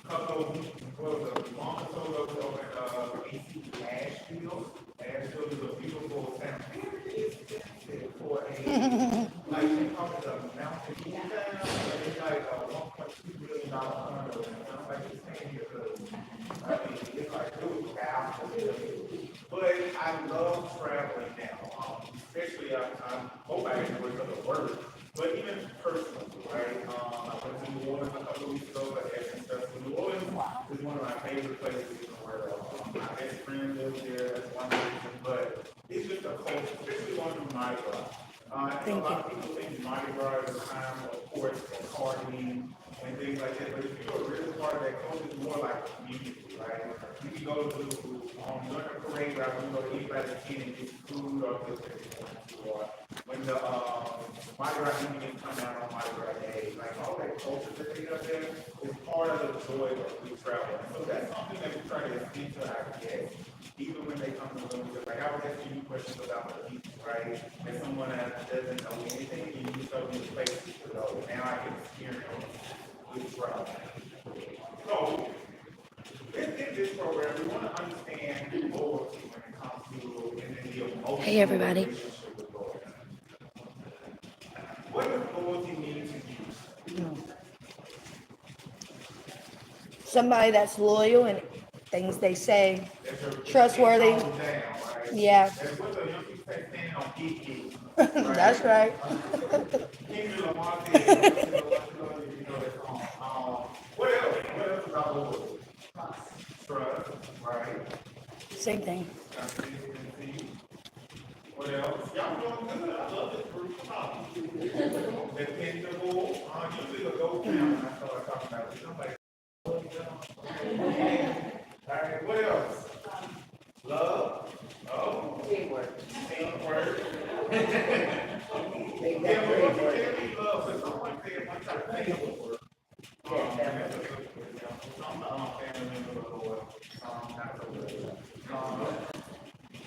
Couple of weeks, well, the long ago over AC Asheville. Asheville is a beautiful town. Very expensive for a like they call it a mountain town, but it's like a $1.2 million condo. And I'm like, it's staying here because I mean, it's like really thousands. But I love traveling now, especially I hope I enjoy it for the work, but even personally, right? I went to New Orleans a couple of weeks ago, but Essence Festival. New Orleans is one of my favorite places in the world. My best friend lives there, that's one reason, but it's just a culture, especially going through Mardi Gras. I think a lot of people think Mardi Gras is a time, of course, for partying and things like that, but if you're a real part of that culture, it's more like a community, right? You can go to during the parade route, you go to anybody's kid and get food or just or when the Mardi Gras Indians come out on Mardi Gras Day, like all that culture that they got there is part of the joy of good travel. And so that's something that we try to extend to our guests, even when they come to the room. Like I was asking you questions about the beach, right? And someone that doesn't know anything, and you show me the places to go. Now I can experience good travel. So in this program, we want to understand loyalty when it comes to and the emotional Hey, everybody. relationship with loyalty. What does loyalty mean to you? Somebody that's loyal and things they say, trustworthy. Down, right? Yeah, That's what the young people say, standing on kiki. that's right. What else? What else about loyalty? Trust, right? Same thing. Consistency. What else? Y'all doing good. I love this group. Come on. Dependable. Usually the go down when I start talking about it. I'm like, all right, what else? Love. Oh. Teamwork. Teamwork. Yeah, we love, but someone said one time teamwork.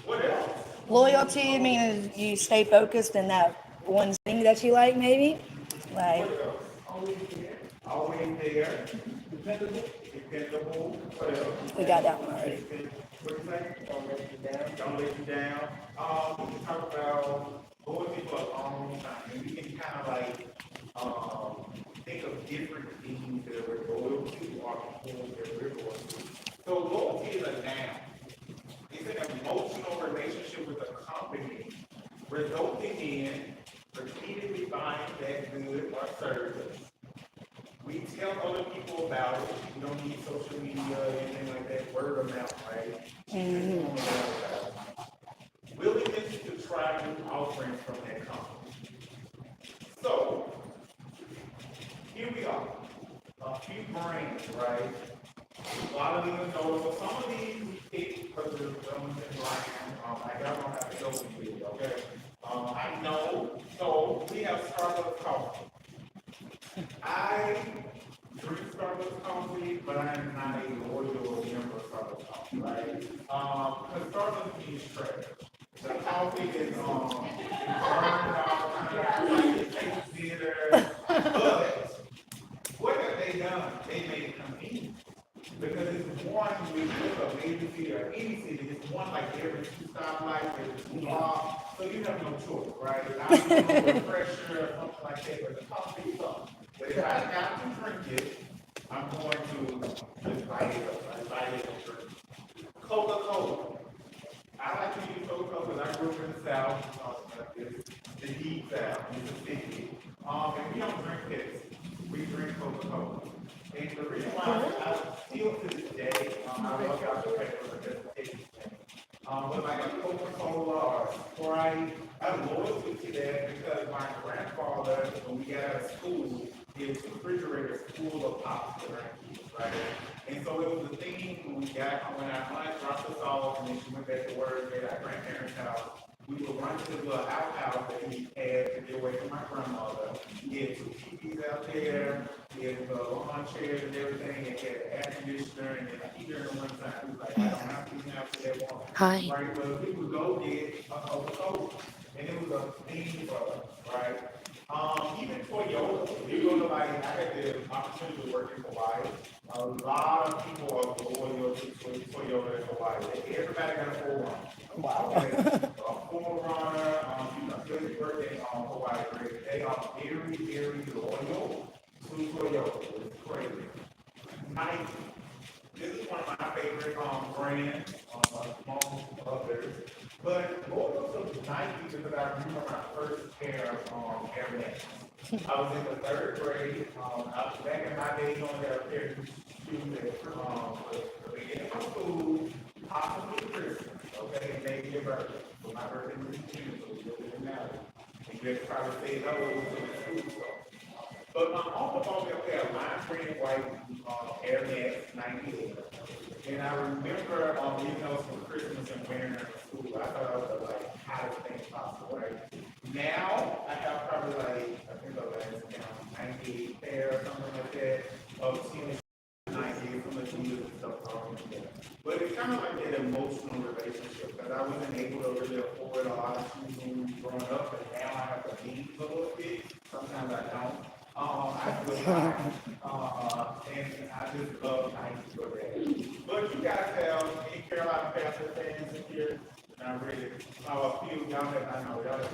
What else? Loyalty means you stay focused in that one thing that you like, maybe. Like, Always there. Dependable. What else? we got that one already. What do you say? Don't let you down. Don't let you down. We can talk about loyalty for a long time, and we can kind of like think of different things that we're loyal to or people that we're loyal to. So loyalty is a noun. It's an emotional relationship with a company, resulting in repeatedly buying that good or service. We tell other people about it. We don't need social media or anything like that. Word of mouth, right? Willingness to try new offerings from that company. So, here we are. A few brands, right? A lot of these are notable. Some of these we pick because of the ones in line. Like I don't have to go with you, okay? I know. So, we have Starbucks coffee. I drink Starbucks coffee, but I am not a loyal member of Starbucks coffee, right? Because Starbucks means trash. The coffee is burned out, it tastes bitter, but every two stoplights, every two blocks, so you have no choice, right? Now, you know, pressure or something like that, but the coffee sucks. But if I have to drink it, I'm going to just buy it up, like buy it and drink. Coca-Cola. I like to use Coca-Cola because I grew up in the South, like this, the deep South, Mississippi. And we don't drink Pepsi, we drink Coca-Cola. And the reason why I still to this day, I love y'all to pay for the presentation. But like a Coca-Cola or Sprite, I'm loyalty to that because my grandfather, when we got out of school, his refrigerator was full of pops for grandkids, right? And so it was a thing when we got home, when our aunt dropped us off and then she went back to work at our grandparents' house, we would run to the little outhouse that we had to get away from my grandmother. He had two TVs out there, he had the lawn chairs and everything, and he had an air conditioner and then a heater in the wintertime. He was like, I don't have to even have to that one. Hi. Right, but we would go get a Coca-Cola, and it was a thing for us, right? Even Toyota, if you go to like, I had the opportunity to work in Hawaii. A lot of people are loyal to Toyota in Hawaii. Everybody got a 4Runner. Wow. A 4Runner, you know, good birthday on Hawaii. They are very, very loyal to Toyota. It's crazy. Nike. This is one of my favorite brands, among others. But loyal to Nike because I remember my first pair of Air Max. I was in the third grade. Back in my day, you only got a pair of shoes at the beginning of school, possibly Christmas, okay, and maybe your birthday. So my birthday was in June, so it really didn't matter. And you had to probably say, no, it was in the school store. But my uncle bought me a pair of lime green and white Air Max 98. And I remember getting those for Christmas and wearing them in school. I thought I was the like hottest thing possible, right? Now I have probably like, I think the last count, 98 pair or something like that of tennis 98 from the Adidas and stuff. But it's kind of like an emotional relationship because I wasn't able to really afford a lot of shoes when we were growing up, and now I have to leave a little bit. Sometimes I don't. I feel like, and I just love Nike for that. But you guys have any Carolina Panther fans in here? And I really, a few y'all have, I know y'all have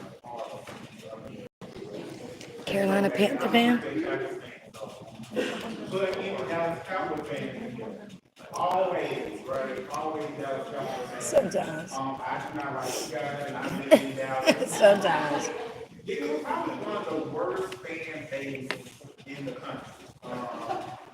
Carolina Panther fan? But even Dallas Cowboy fans in here. Always, right? Always Dallas Cowboy fans. Sometimes. I do not like you guys, and I live in Dallas. Sometimes. It was probably one of the worst fan bases in the country.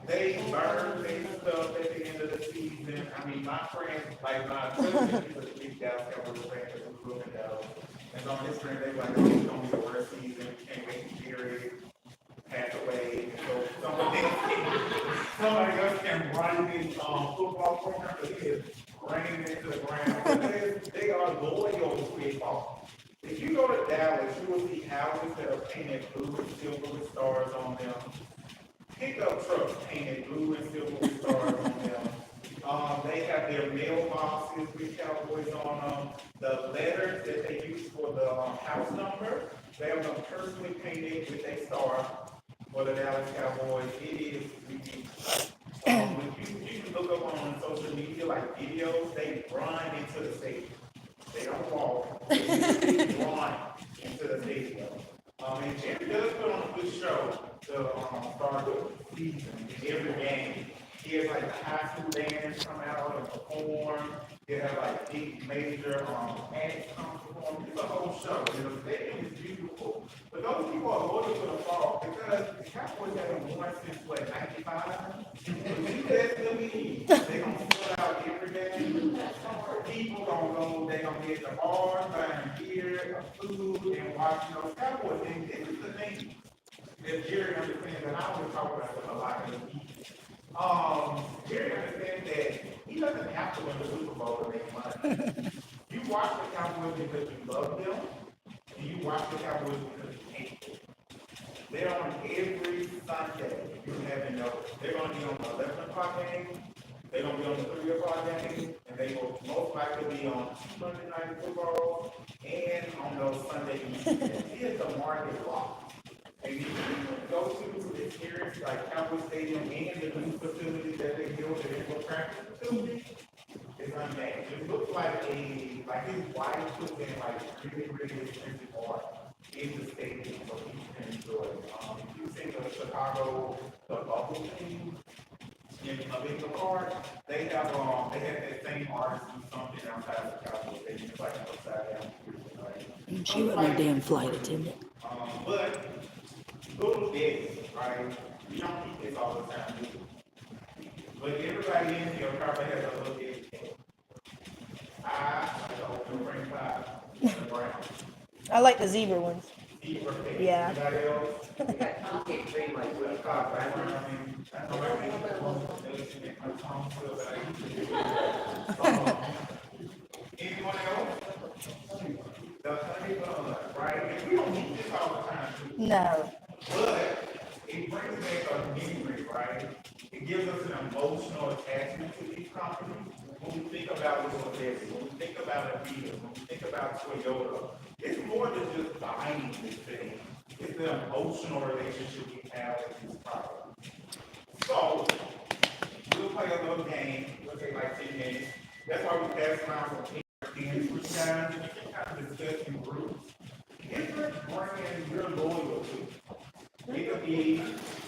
They burn their stuff at the end of the season. I mean, my friends, like my cousin, he was a big Dallas Cowboys fan because we grew up in Dallas. And on his friend, they were like, it's going to be the worst season. We can't wait to hear it. Pass away. So somebody else can run this football program, but he is running into the ground. But they are loyal to a ball. If you go to Dallas, you will see houses that are painted blue and silver with stars on them. Pickup trucks painted blue and silver with stars on them. They have their mailboxes with Cowboys on them. The letters that they use for the house number, they have them personally painted with a star for the Dallas Cowboys. It is ridiculous. You can look up on social media, like videos, they run into the stadium. They don't walk, they run into the stadium. And Jerry does put on a good show to start the season in every game. He has like the high school bands come out and perform. They have like big major acts come perform. It's a whole show. And the stadium is beautiful. But those people are loyal to the fall because the Cowboys haven't won since what, 95? When you guys the league, they're gonna sell out every game. People gonna go, they're gonna get the bars, buying beer, food, and watching those Cowboys games. This is the thing that Jerry understands, and I always talk about it a lot in the media. Jerry understands that he doesn't have to win the Super Bowl to make money. You watch the Cowboys because you love them, and you watch the Cowboys because you hate them. They're on every Sunday. You haven't noticed. They're going to be on the 11 o'clock game. They're going to be on the 3 o'clock game. And they will most likely be on Monday Night Football and on those Sunday evenings. It is a market block. And you can go to the experience like Cowboy Stadium and the new facility that they built at the practice facility. It's unnamed. It looks like his wife put in like really, really expensive art in the stadium so people can enjoy it. If you think of Chicago, the bubble thing in a big park, they had that same artist do something outside of Chicago Stadium. It's like an upside down picture, right? She wasn't no damn flight attendant. But little bits, right? We don't eat this all the time, do we? But everybody in here probably has a little bit. I like the open ring pie, the brown. I like the zebra ones. Zebra cake. Yeah. Anybody else? Anyone else? The honey bun, right? And we don't eat this all the time, do we? No. But it brings back a memory, right? It gives us an emotional attachment to these companies. When we think about Little Debbie, when we think about Adidas, when we think about Toyota, it's more than just buying this thing. It's the emotional relationship we have with these products. So, we'll play a little game. We'll take like 10 minutes. That's why we pass around some things for you guys. And you can kind of discuss in groups. Different brands you're loyal to. It could be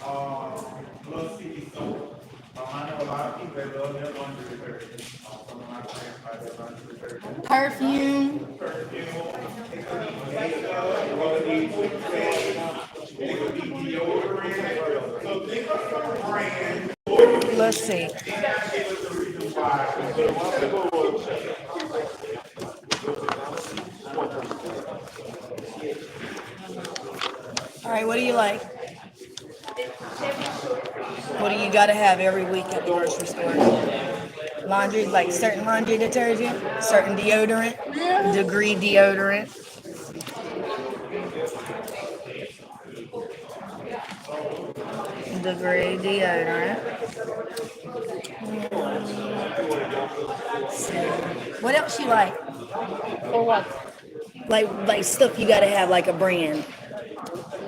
Love City Soap. I know a lot of people that love their laundry detergent. Some of my friends buy their laundry detergent. Perfume. Perfume. It could be makeup. It could be toothpaste. It could be deodorant. So think of some brand. Let's see. And that gives us the reason why. All right, what do you like? What do you got to have every week at the grocery store? Laundry, like certain laundry detergent, certain deodorant, Degree deodorant. Degree deodorant. What else you like? Or what? Like stuff you got to have, like a brand.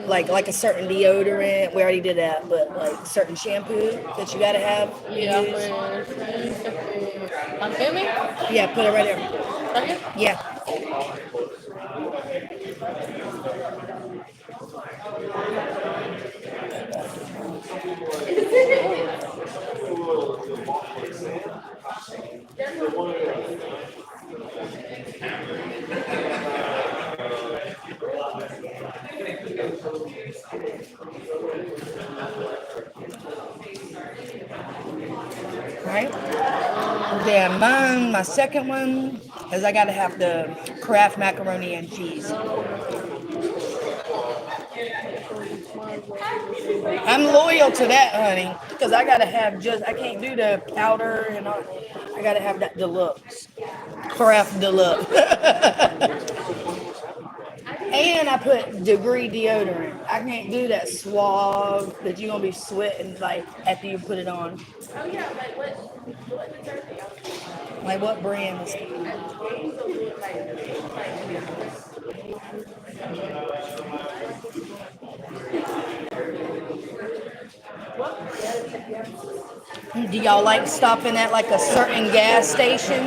Like a certain deodorant, we already did that, but like certain shampoo that you gotta have. Yeah, I'm filming? Yeah, put it right there. Right here? Yeah. Right? Yeah, my second one is I gotta have the Kraft macaroni and cheese. I'm loyal to that, honey, because I gotta have I can't do the powder and all. I gotta have that deluxe, Kraft deluxe. And I put Degree deodorant. I can't do that suave that you're gonna be sweating like after you put it on. Oh yeah, like what detergent? Like what brand is it? Do y'all like stopping at like a certain gas station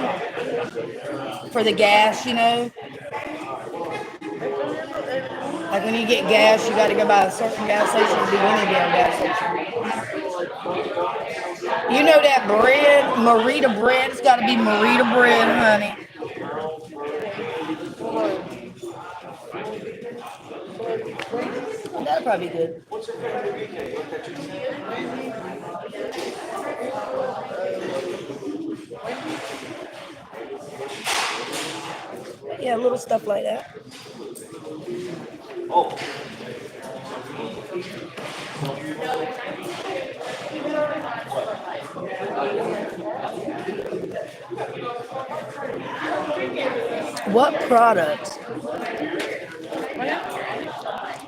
for the gas, you know? Like when you get gas, you gotta go by a certain gas station to do any damn gas station. You know that bread, Marita bread, it's gotta be Marita bread, honey. That'll probably be good. Yeah, little stuff like that. What products?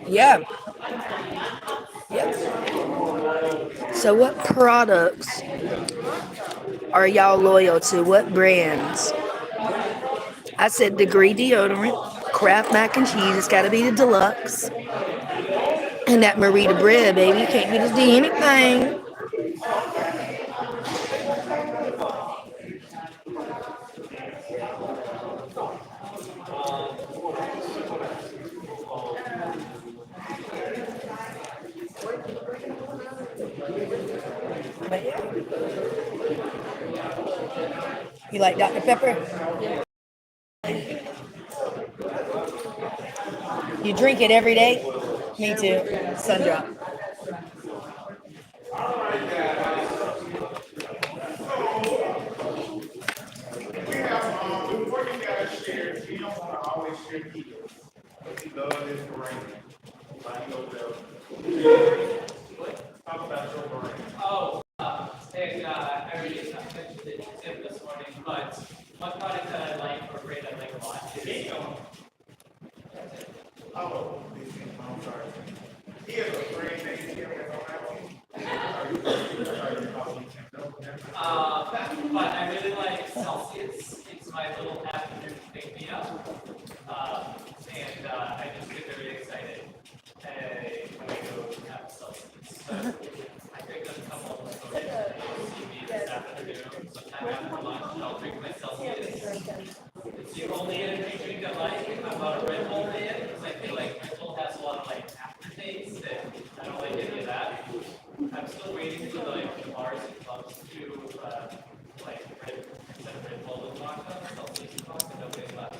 Yeah. Yep. So what products are y'all loyal to? What brands? I said Degree deodorant, Kraft mac and cheese. It's got to be the deluxe. And that Marita bread, baby. You can't just do anything. You like Dr. Pepper? You drink it every day? Me too. Sundrop. All right, guys. We have, before you guys share, we don't want to always share details. But we love this brand. Like, talk about your brand. Oh, and I already mentioned it to Tim this morning, but one product that I like, or brand I like a lot, is Oh, I'm sorry. He has a brand name here that's on that one. but I really like Celsius. It's my little afternoon pick me up. And I just get very excited when I go have Celsius. So I picked up a couple of those see me this afternoon. Sometime after lunch, I'll drink my Celsius. It's the only energy drink I like. I'm not a Red Bull fan because I feel like Red Bull has a lot of like aftertaste and I don't like any of that. I'm still waiting for like the bars and clubs to like instead of Red Bull and vodka, Celsius and vodka. Nobody's left.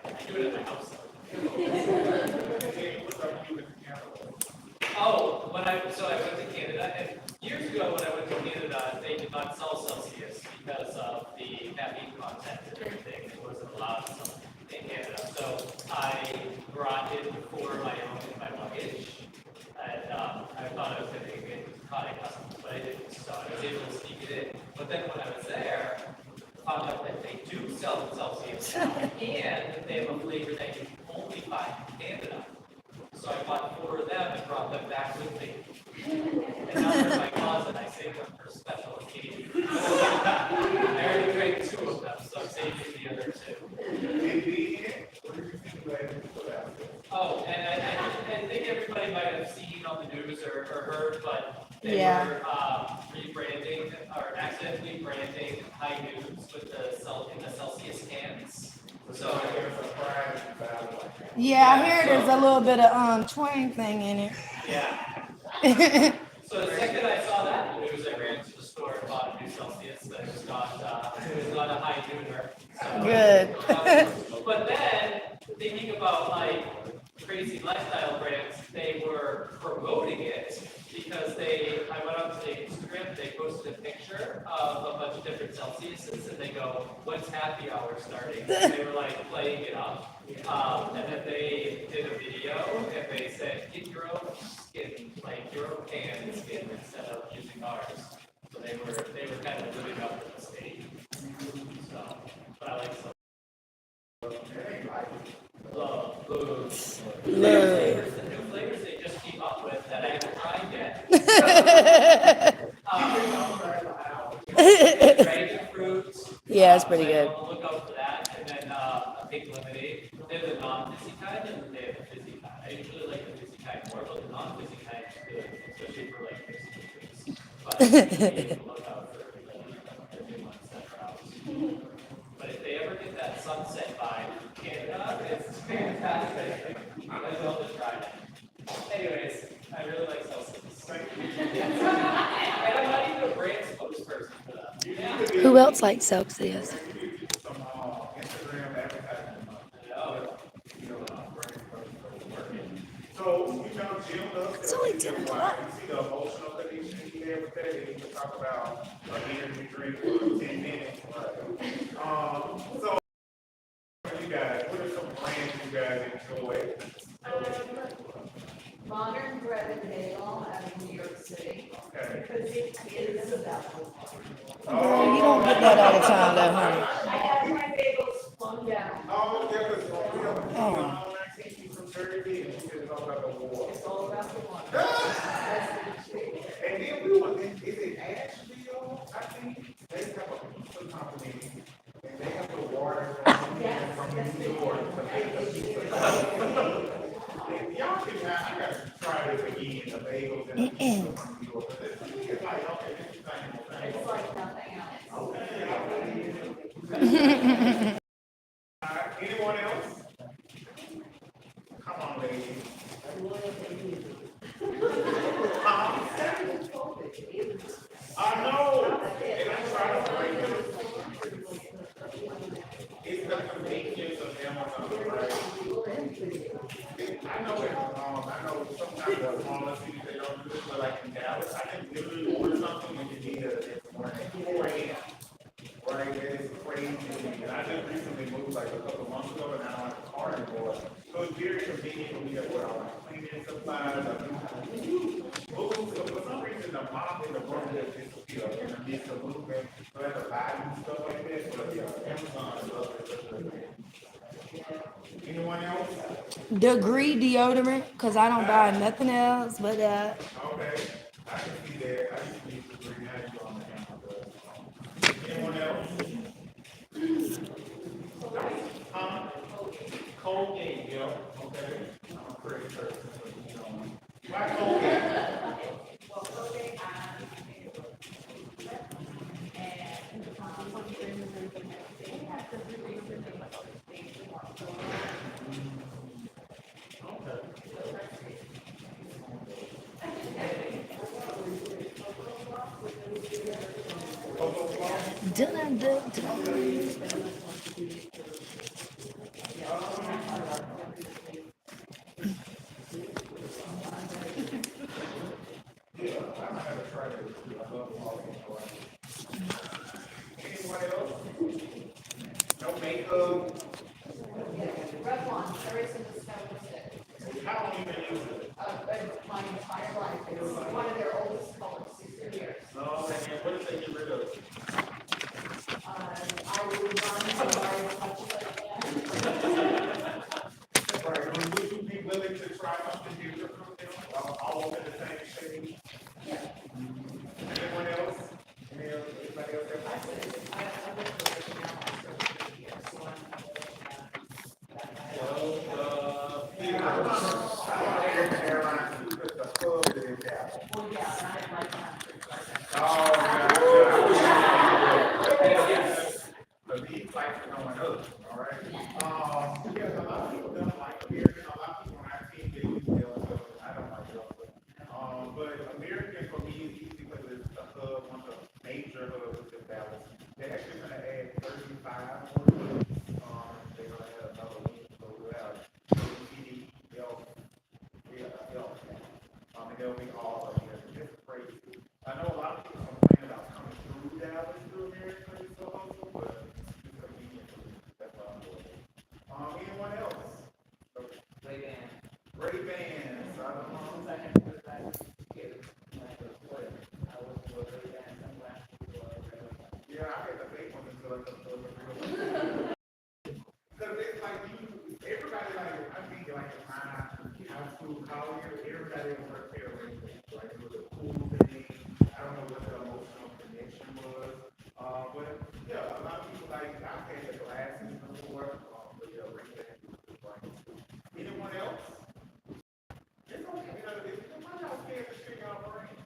I do it at my house though. Oh, I went to Canada, and years ago when I went to Canada, they did not sell Celsius because of the caffeine content and everything. It wasn't allowed to sell in Canada. So I brought it for my own in my luggage. And I thought I was going to get caught in customs, but I didn't. So I was able to sneak it in. But then when I was there, I found out that they do sell Celsius now, and they have a flavor that you can only find in Canada. So I bought 4 of them and brought them back with me. And now they're in my closet. I saved them for special occasions. I already drank 2 of them, so I'm saving the other 2. Oh, and I think everybody might have seen on the news or heard, but they were rebranding or accidentally branding high noons with the Celsius cans. So Yeah, I hear there's a little bit of twang thing in it. yeah. So the second I saw that in the news, I ran to the store and bought a new Celsius that was not a high nooner. So, Good. but then thinking about like crazy lifestyle brands, they were promoting it because I went on to the Instagram, they posted a picture of a bunch of different Celsiuses and they go, "When's happy hour starting?" And they were like playing it up. And then they did a video and they said, "Get your own skin, like your own can skin instead of using ours." So they were kind of living up to the stage. So, but I like some. Love. The new flavors they just came up with that I haven't tried yet. Dragon fruit. Yeah, it's pretty good. Look out for that. And then a pink lemonade. They have the non-fizzy kind and they have the fizzy kind. I usually like the fizzy kind more, but the non-fizzy kind is good, especially for like fizzy drinks. But you need to look out for the new ones that are out. But if they ever get that sunset vibe in Canada, it's fantastic. You guys all just try it. Anyways, I really like Celsius. And I'm not even a brand spokesperson for them. Who else likes Celsius? So, Jim does. It's only 10 o'clock. You see the emotional connection he had with that, and he can talk about an energy drink for 10 minutes. So, you guys, what are some brands you guys enjoy? Modern Bread and Bagel out of New York City. Okay. Because it is about. Girl, you don't get that all the time, though, honey. I have my bagels flung down. Oh, yeah, because we have from Jersey, and she said it's all about the war. It's all about the one. And then we were in, is it Asheville? I think they have a pizza company, and they have the water from New York to make the pizza. Y'all can I gotta try this again, the bagels and the pizza from New York. It's like, okay, this is thing. It's like nothing else. Anyone else? Come on, ladies. I know. And I try to break them. I know sometimes the smaller cities, they don't do this, but like in Dallas, I can literally order something and you need it the next morning at 4 a.m. Right, it's crazy. And I just recently moved like a couple months ago and I don't have a car anymore. So it's very convenient for me to put all my cleaning supplies. I do move. So for some reason the mom in the room just disappeared in the midst of movement. So I have to buy new stuff like that. But yeah, Amazon is up there. Anyone else? Degree deodorant, because I don't buy nothing else but that. Okay. I can see that. I used to use the green magic on the Amazon. Anyone else? Huh? Colgate, yeah, okay. I'm a pretty person, but you know. Why Colgate? Dun, dun, dun. Anyone else? No makeup? Revlon, there isn't a stone stick. How long you been using it? My entire life, it's one of their oldest colors, 60 years. No, and what did they get rid of? I would run somebody as much as I can. Right, would you be willing to try something different from them, all over the same shade? Yeah. Anyone else? Anybody else? I live right now, I still live here, so well, yeah, and I have my time. But these fights are going up, all right? Yeah, a lot of people don't like American, a lot of people on our team, they use Delta, I don't like Delta. But American for me is easy because it's a hub, one of the major hubs in Dallas. They're actually gonna add 35 more hubs. They're gonna add another one, so we'll have CD, Delta, and they'll be all of here. It's crazy. I know a lot of people complain about coming through Dallas through American, it's so awesome, but it's convenient for me. That's why I'm doing it. Anyone else? Ray-Ban. Ray-Bans. I don't know. Yeah, I had the fake one until I took the real one. Because it's like everybody like, I think like in my high school, college, everybody worked there with me. Like it was a cool thing. I don't know what the emotional connection was. But yeah, a lot of people like, I had the glasses before, but yeah, Ray-Ban was right. Anyone else? It's okay, why y'all scared to stick out brain?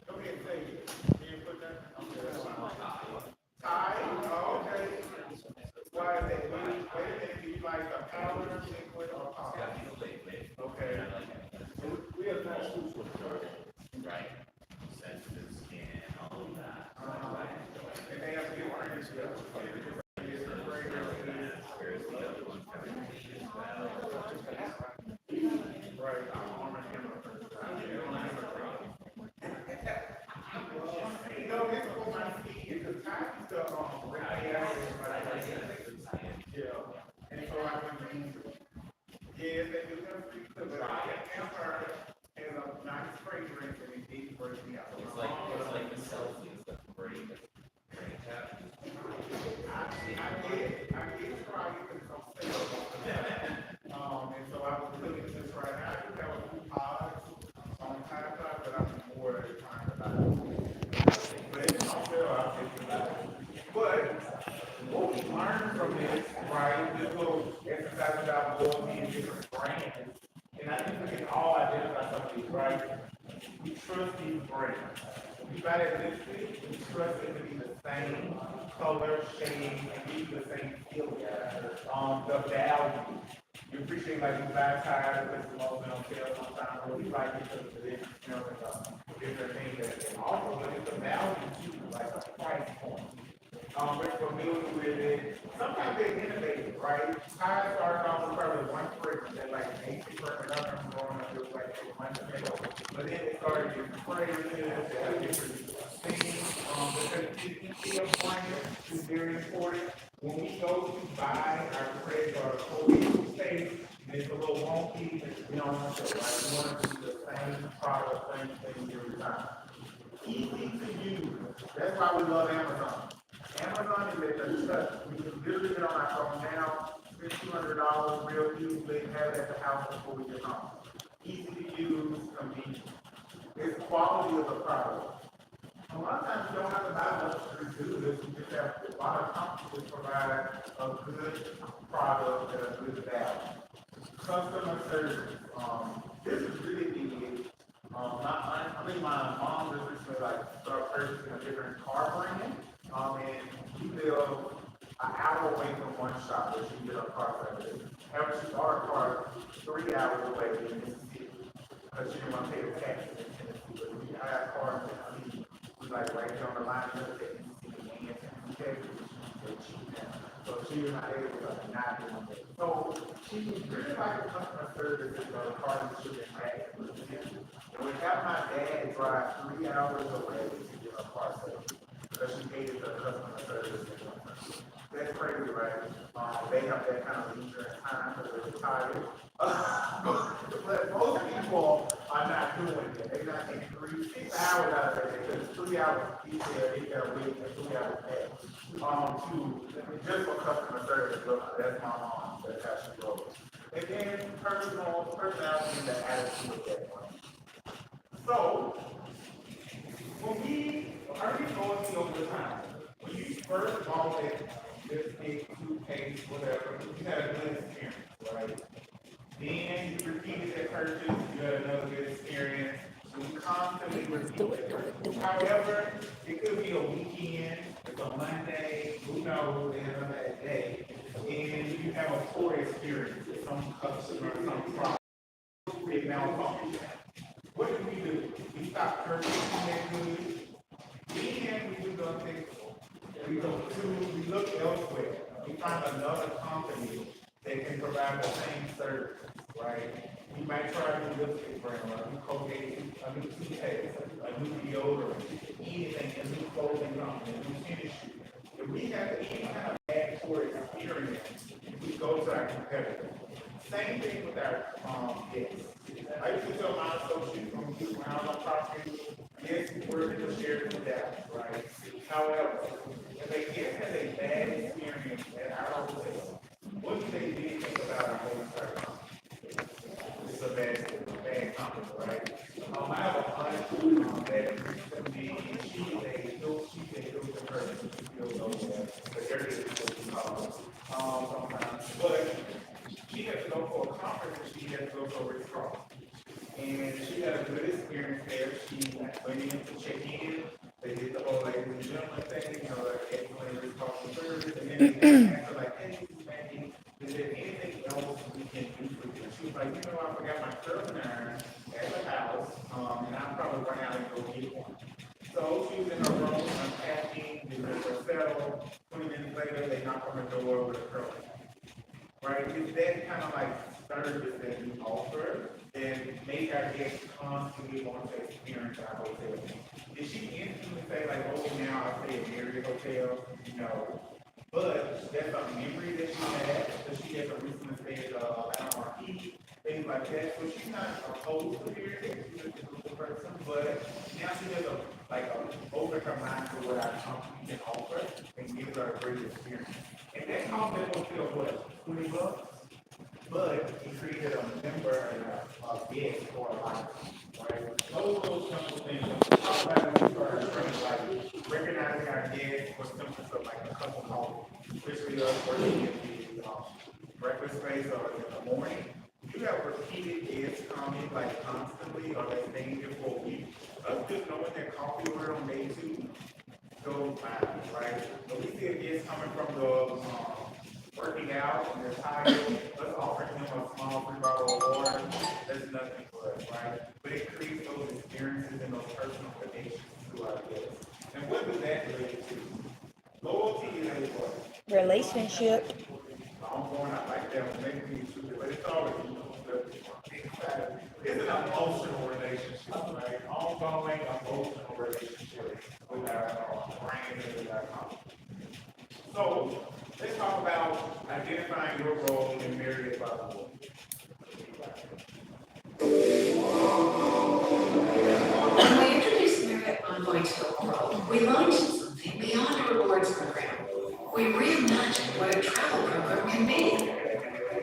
Go ahead and say it. Can you put that? Okay, that's fine. Tie? Oh, okay. Why is that? Wait a minute, do you like a powder, liquid, or powder? Okay. We have fast food for sure. Right. Sensitive skin, all of that. And they have different, right, arm and hammer. You know, this is what my feet is, the time to, yeah, and so I went to use it. Yes, they do have free stuff, but I hammer has a nice fragrance and it did break me out. It's like the selfies that break. I did try it because I'm and so I was willing to try it. I do have a few pods on time, but I'm more trying to buy it. But if it's on sale, I'll take it. But what we learned from this, right, this little exercise about loyalty and different brands, and I think we can all identify some of these, right? We trust these brands. When we buy that lipstick, we trust it to be the same color, shade, and give you the same feeling. The value. You appreciate like you buy tires, but it's all been on sale sometimes, or you like it because of the different smells and different things that they offer, but it's a value too, like a price point. We're familiar with it. Sometimes they innovate, right? Tide started off with probably one fragrance, and like basic for another one growing up, it was like one tomato. But then they started different fragrances, they had different things, because the brand is very important. When we go to buy our credit or clothing space, it's a little wonky, we don't want to, right? We want to do the same product, same thing every time. Easy to use. That's why we love Amazon. Amazon is at the touch. We can literally get on our phone now, spend $200 real easily, have it at the house before we get home. Easy to use, convenient. It's quality of the product. A lot of times you don't have to buy much to do this. You just have a lot of companies provide a good product at a good value. Customer service. This is really big. My mom just recently started purchasing a different car brand. And we live an hour away from one shop where she can get a car service. However, she bought a car 3 hours away in Mississippi because she didn't want to pay the taxes in Tennessee. But we had cars in Tennessee. We like right there on the line of the Mississippi and Tennessee. So she was not able to not do it. So she really liked the customer service in the car that she was had. And we have my dad drive 3 hours away to get a car service because she hated the customer service. That's crazy, right? They have that kind of leisure and time because they're retired. But most people are not doing it. They're not taking 6 hours out of their day. Because 3 hours each day, they got to wait and 3 hours back. Just for customer service, that's my mom. That's how she rolls. And then personality and the attitude of that one. So, when we are going over time, when you first bought this big toothpaste, whatever, you had a good experience, right? Then you repeated that purchase, you had another good experience. So you constantly repeat it. However, it could be a weekend, it's a Monday, who knows, there's another day, and you have a poor experience with some customer, some product, it malfunctions. What do? We stop purchasing that good. Then we do something. We look elsewhere. We find another company that can provide the same service, right? We might try a new lipstick brand, a new Colgate, a new toothpaste, a new deodorant, anything, a new clothing company, a new tennis shoe. If we have any kind of bad poor experience, we go to our competitor. Same thing with our guests. I used to tell my associates when I was on property, yes, we're in the share with that, right? However, if a guest has a bad experience at our hotel, what do they really think about our hotel? It's a bad company, right? I have a aunt that recently, she's a Hilton person, she feels over the area is what we call sometimes. But she had to go for a conference and she had to go for a withdrawal. And she had a good experience there. She went in to check in. They did the whole ladies and gentlemen thing, like excellent responsible service. And then they asked her, like, hey, Maggie, is there anything else we can do for you? She was like, I forgot my curling iron at the house, and I'll probably run out and go get one. So she was in her room, unpacking, getting ready to settle. 20 minutes later, they knock on the door with a curling iron. Right? It's that kind of like service that we offer and make our guests constantly want to experience our hotel. Did she instantly say like, oh, now I stay at Marriott Hotel? No. But that's a memory that she had, that she had recently stayed at Marriott, things like that. So she's not opposed to Marriott, she's just a good person, but now she has open her mind to what our company can offer and give her a great experience. And that cost that hotel what, $20? But he created a member and a guest for a life, right? Those simple things. Talk about it for our training, like recognizing our guests for symptoms of like a cup of coffee, especially us working in the breakfast space or in the morning. You have repeated guests coming like constantly or they staying here for a week. Us just knowing that coffee order on day 2 goes fine, right? But we see a guest coming from the working out and they're tired, let's offer him a small 3-bottle of water. That's nothing for us, right? But it creates those experiences and those personal connections to our guests. And what does that relate to? Loyalty Relationship. I'm going out like that, will make me stupid, but it's always, it's an emotional relationship, right? Ongoing emotional relationship with our brand and with our company. So let's talk about identifying your role in Marriott Bonvoy. When we introduced Marriott Bonvoy to the world, we launched something beyond a rewards program. We reimagined what a travel program can be.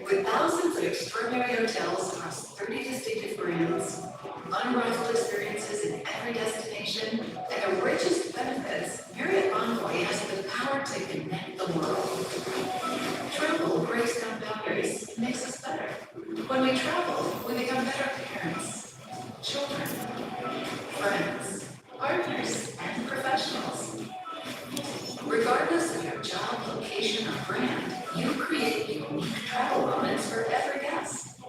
With thousands of extraordinary hotels across 30 distinctive brands, unrivaled experiences in every destination, and the richest benefits, Marriott Bonvoy has the power to connect the world. Travel breaks down boundaries, makes us better. When we travel, we become better parents, children, friends, partners, and professionals. Regardless of your job, location, or brand, you create unique travel moments for every guest.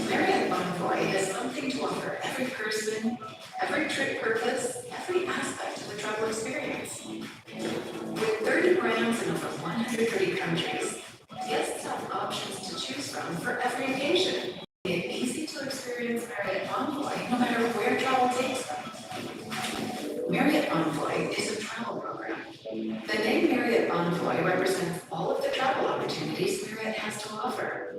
Marriott Bonvoy has something to offer every person, every trip purpose, every aspect of the travel experience. With 30 brands in over 130 countries, guests have options to choose from for every occasion. Make it easy to experience Marriott Bonvoy no matter where travel takes them. Marriott Bonvoy is a travel program. The name Marriott Bonvoy represents all of the travel opportunities Marriott has to offer.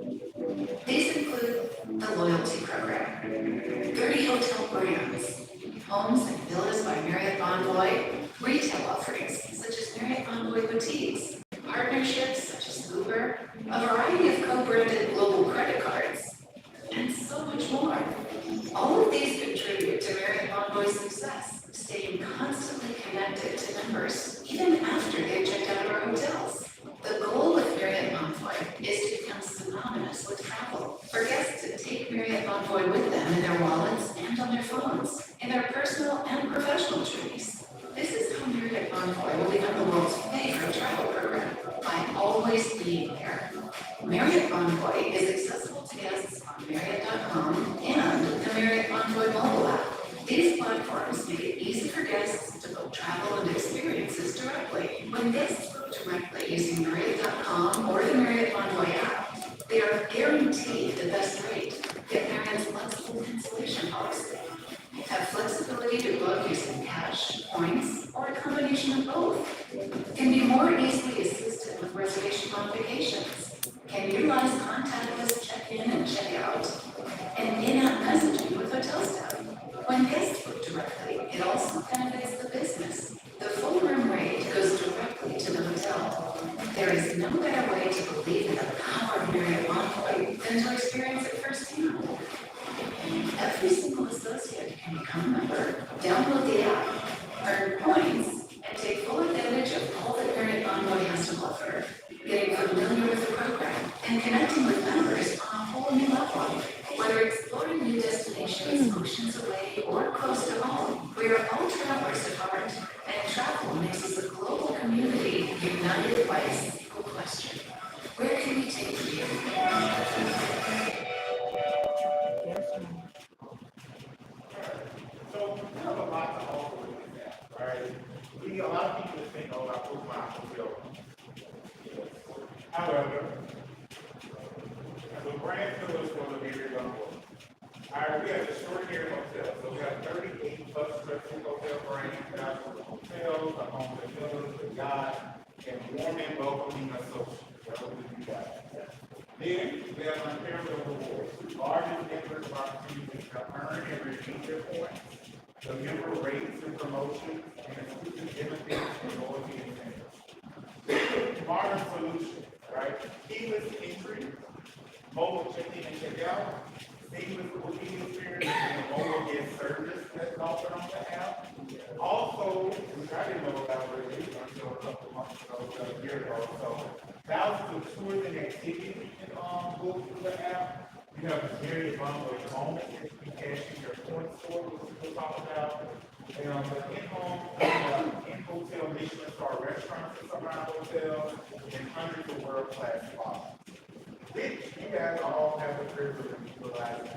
These include the loyalty program, 30 hotel brands, homes and villas by Marriott Bonvoy, retail offerings such as Marriott Bonvoy boutiques, partnerships such as Uber, a variety of co-branded global credit cards, and so much more. All of these contribute to Marriott Bonvoy's success, staying constantly connected to members, even after they've checked out of our hotels. The goal of Marriott Bonvoy is to become synonymous with travel, for guests to take Marriott Bonvoy with them in their wallets and on their phones, in their personal and professional journeys. This is how Marriott Bonvoy will become the world's favorite travel program, by always being there. Marriott Bonvoy is accessible to guests on Marriott.com and the Marriott Bonvoy mobile app. These platforms make it easy for guests to book travel and experiences directly. When guests book directly using Marriott.com or the Marriott Bonvoy app, they are guaranteed the best rate. Get Marriott's flexible cancellation policy. Have flexibility to book using cash, points, or a combination of both. Can be more easily assisted with reservation modifications. Can utilize contactless check-in and check-out. And in-app messaging with hotel staff. When guests book directly, it also benefits the business. The full room rate goes directly to the hotel. There is no better way to believe in the power of Marriott Bonvoy than to experience it firsthand. Every single associate can become a member, download the app, earn points, and take full advantage of all that Marriott Bonvoy has to offer. Getting familiar with the program and connecting with members on a whole new level. Whether exploring new destinations, oceans away, or close to home, we are all travelers at heart, and travel makes us a global community united by a single question. Where can we take you? So we have a lot to offer with this app, right? A lot of people think, oh, I put my hotel. However, the brand pillars for the Marriott Bonvoy. We have extraordinary hotels. So we have 38 plus specialty hotel brands. We have the hotels, the homes and villas, the yacht, and warm and welcoming associates. That's what we got. Then we have unparalleled rewards. Largest network of opportunities to earn and redeem their points. The member rates and promotions and exclusive benefits and loyalty incentives. Modern solutions, right? Keyless entry, mobile check-in and check-out, seamless booking experience, and mobile guest service that's offered on the app. Also, which I didn't know about really until a couple months ago, a year ago, so thousands of tours and activities you can book through the app. You have the Marriott Bonvoy home that you can cash in your points for, which we'll talk about. And the in-home, in-hotel Michelin star restaurants at some of our hotels, and hundreds of world-class spas. Which you guys all have the privilege of utilizing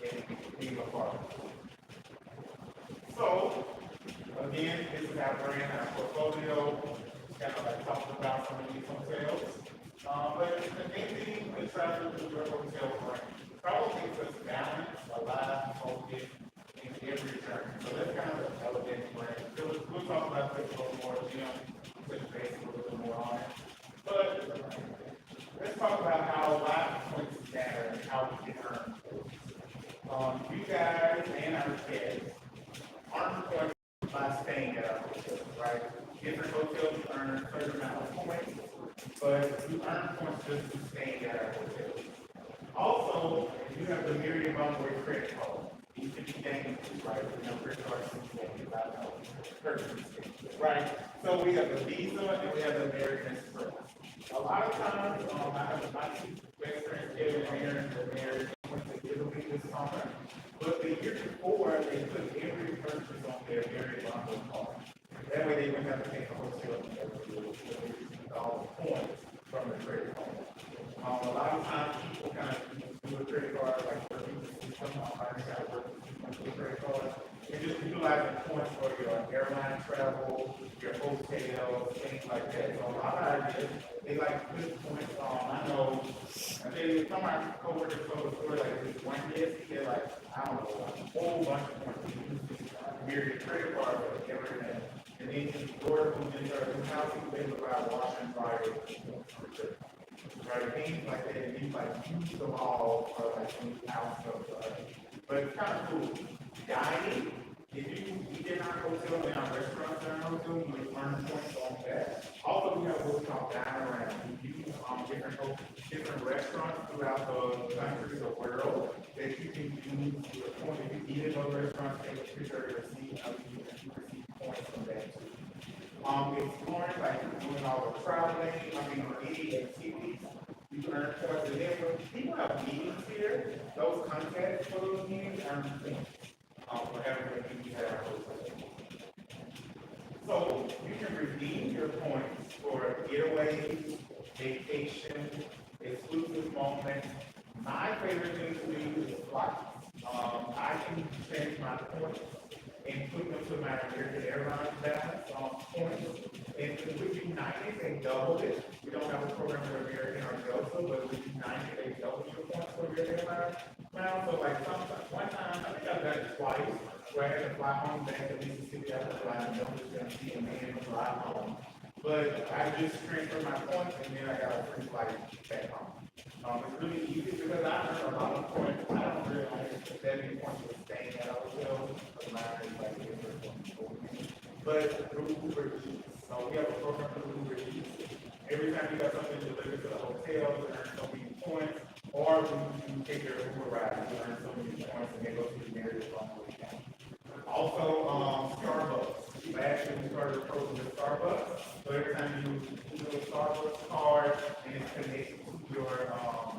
and being a part of. So, again, this is our brand, our portfolio. kind of like talking about some of these hotels. But the main thing the travelers to your hotel bring probably puts balance, a lot of focus in every journey. So that's kind of the elegant brand. So we'll talk about this a little more, touch base a little more on it. But let's talk about how a lot of points matter and how we can earn points. You guys and our kids aren't points by staying at our hotels, right? Different hotels earn a certain amount of points, but you earn points just for staying at our hotels. Also, if you have the Marriott Bonvoy credit card, you can be dangerous, right? Credit cards right? So we have the Visa and we have the American Express. A lot of times, I have my two best friends, Kevin and Aaron, the Marriott went to Italy this summer, but the year before, they put every purchase on their Marriott Bonvoy card. That way they wouldn't have to pay the hotel and everything, so they received all the points from the credit card. A lot of times people kind of do a credit card like working with system, I got to work with the credit card, and just utilize the points for your airline travel, your hotel, things like that. So a lot of ideas, they like to put points on. I know, I tell you, some of my coworkers told a story like this one year, he had like, I don't know, a whole bunch of points. He used his Marriott credit card for everything. And then his daughter moved into her new house, he was able to buy a washer and dryer. Right, things like that, and he's like, use them all for like any house stuff. But it's kind of cool. Dining, if you eat in our hotel, in our restaurants in our hotel, you earn points on that. Also, we have what's called dine around. We use different restaurants throughout the country, the world, that you can use your point. If you eat in those restaurants, take a picture of the receipt, you receive points from that too. Exploring, like doing all the traveling, any activities, you can earn points. And then when people have meetings here, those contacts for those meetings earn points for having a meeting at our hotel. So you can redeem your points for getaways, vacation, exclusive moments. My favorite thing to do is flights. I can change my points and put them to my American Airlines balance points. And with United, they doubled it. We don't have a program for American or Delta, but with United, they doubled your points for your airline. Now, so like one time, I think I've done it twice, where I had to fly home back to Mississippi. I had to fly in Memphis and see a man and fly home. But I just transferred my points and then I got a free flight back home. It's really easy because I earn a lot of points. I don't really like that many points for staying at a hotel, because mine is like different points. But through Uber Eats, so we have a program through Uber Eats. Every time you got something delivered to the hotel, you earn so many points, or when you take your Uber ride, you earn so many points and they go to the Marriott Bonvoy account. Also, Starbucks. Last year we started a program with Starbucks. So every time you use a Starbucks card and it's connected to your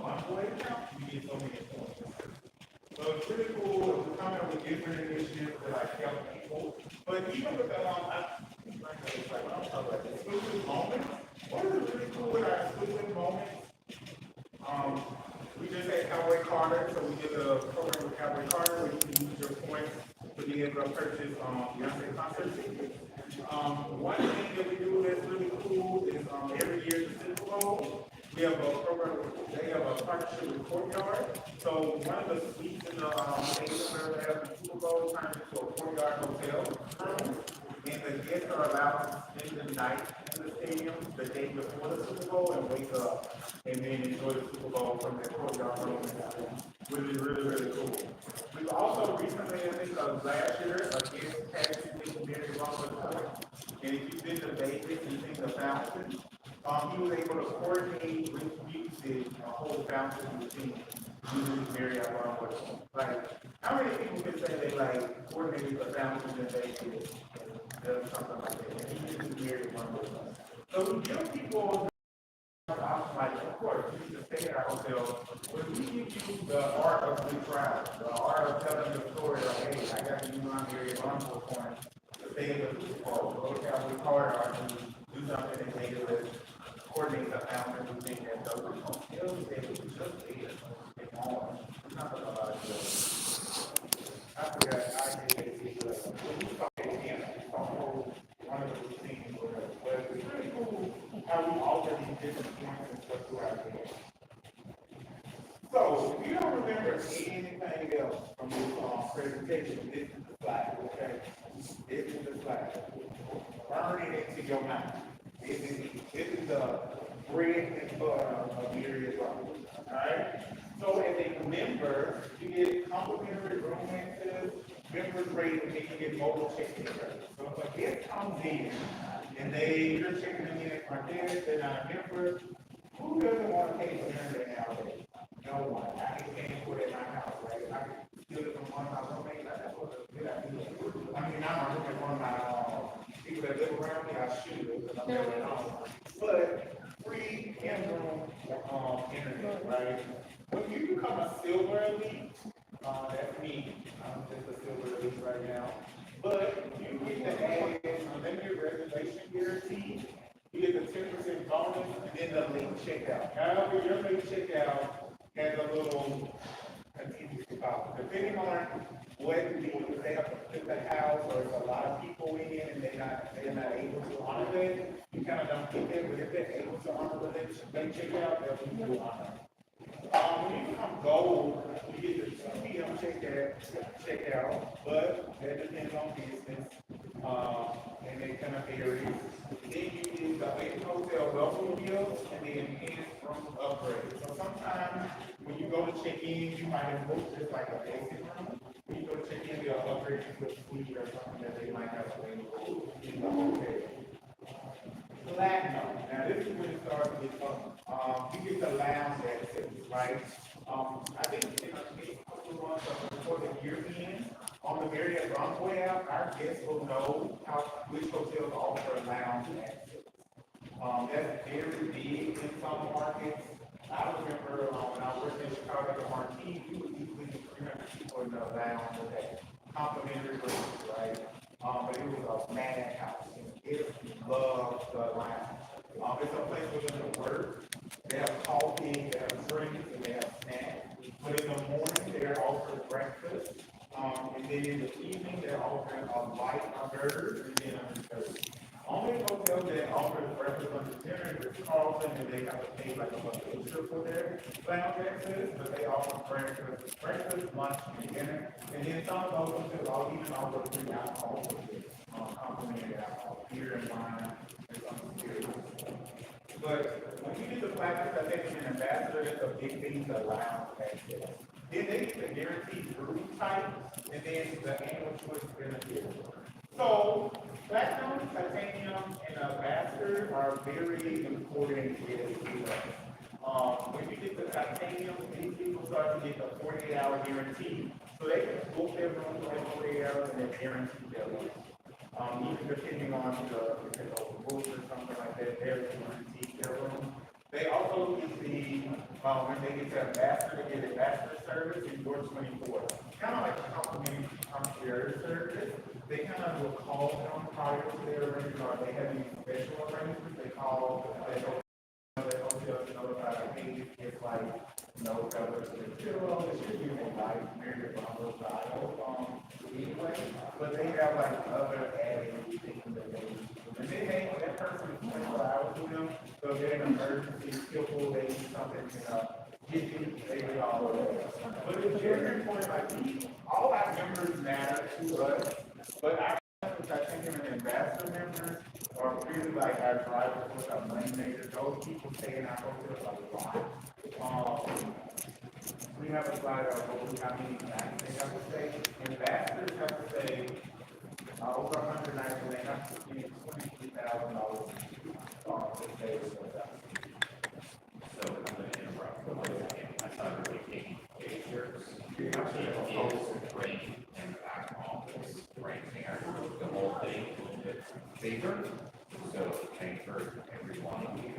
Bonvoy account, you get so many points. So it's really cool. We're coming up with different initiatives to like help people. But even with exclusive moments, what is really cool with our exclusive moments? We just had Cowboy Carter, so we did a program with Cowboy Carter where you can use your points to be able to purchase Beyonce concert tickets. One thing that we do that's really cool is every year the Super Bowl, we have a program, they have a partnership with Courtyard. So one of the suites in the stadium where they have the Super Bowl turns into a Courtyard hotel room. And the guests are allowed to spend the night in the stadium the day before the Super Bowl and wake up and then enjoy the Super Bowl from their Courtyard room, which is really, really cool. We've also recently, I think last year, a guest had to Marriott Bonvoy. And if you've been to Vegas and seen the fountain, he was able to coordinate with music a whole fountain routine using Marriott Bonvoy. Like, how many people can say they like coordinated the fountain in Vegas? Something like that. And he uses Marriott Bonvoy. So we give people like, of course, you can stay at our hotel, but we give you the art of good travel, the art of telling your story like, hey, I got to use my Marriott Bonvoy points to stay in the Super Bowl, go to Cowboy Carter, or do something in Vegas, coordinate the fountain, and things that those hotels, they just there. It's not about I forgot, I did it. One of the routines, but it's really cool nothing else from this presentation, this is the flag, okay? This is the flag. Burn it into your mind. This is the bread and butter of Marriott Bonvoy. Alright? So as a member, you get complimentary room access, members rate, and you get mobile check-in service. So if a guest comes in and you're checking them in at front desk, they're not a member, who doesn't want to pay for internet nowadays? No one. I can pay for it at my house, right? I can steal it from one of my roommates. That's what a good idea. I mean, not my roommate, one of my people that live around me, I shoot it because I'm never at home. But free in-room internet, right? When you become a silver elite, that's me. I'm just a silver elite right now. But you get the add unlimited reservation guarantee. You get the 10% bonus and then the late checkout. However, your late checkout has a little contingency policy. Depending on what if they have to put the house or if a lot of people in and they're not able to honor it, you kind of don't get it. But if they're able to honor the late checkout, they'll be honor. When you become gold, you get the 2 p.m. checkout, but that depends on business, and it kind of varies. Then you get the 8 hotel welcome meals and the enhanced room upgrade. So sometimes when you go to check in, you might have booked just like a basic room. When you go to check in, they'll upgrade you to a suite or something that they might have available in the hotel. Platinum. Now this is when it starts to get fun. You get the lounge access, right? I think in a couple of months before the year ends, on the Marriott Bonvoy app, our guests will know which hotels offer lounge access. That's very big in some markets. I remember when I worked in Chicago at the Marquis, we would easily get 300 people in the lounge with that complimentary rooms, right? But it was a madhouse. It loved the lounge. It's a place for them to work. They have coffee, they have drinks, and they have snacks. But in the morning, they're offering breakfast. And then in the evening, they're offering a light burger and then a dessert. Only hotels that offer breakfast under dinner is Carlton, and they have to pay like a extra for their lounge access, but they offer breakfast, lunch, and dinner. And then some of those hotels all even offer free alcohol with it, complimentary alcohol, beer and wine, and some spirits. But when you get the platinum, I think an ambassador, that's a big thing to lounge access. Then they get the guaranteed room type, and then the annual choice benefits. So, platinum, titanium, and ambassador are very important in when you get the titanium, these people start to get the 48-hour guarantee. So they can book their room for 48 hours and they're guaranteed their room. Even depending on if it's overbooked or something like that, they're guaranteed their room. They also get when they get to ambassador, they get ambassador service in your 24. Kind of like a complimentary concierge service. They kind of will call them prior to their arrangement, or they have these special arrangements. They call the hotel to notify the hey, it's like no coverage to the pillow. It should be more like Marriott Bonvoy style anyway. But they have like other added things that they do. And then that person is 24 hours with them. So if they're in an emergency, skillful, they need something, they do all of that. But it's very important, like all our members matter to us, but our members, I think, and ambassador members are really like our drivers with our money makers. Those people stay in our hotels a lot. We have a slide of how many nights they have to stay. Ambassadors have to stay over 100 nights, and they have to spend $23,000 to stay with us. So I'm going to interrupt for 1 second. I saw everybody taking pictures. Actually, it's great in the back office right there. The whole thing is a little bit bigger. So thanks for every one of you.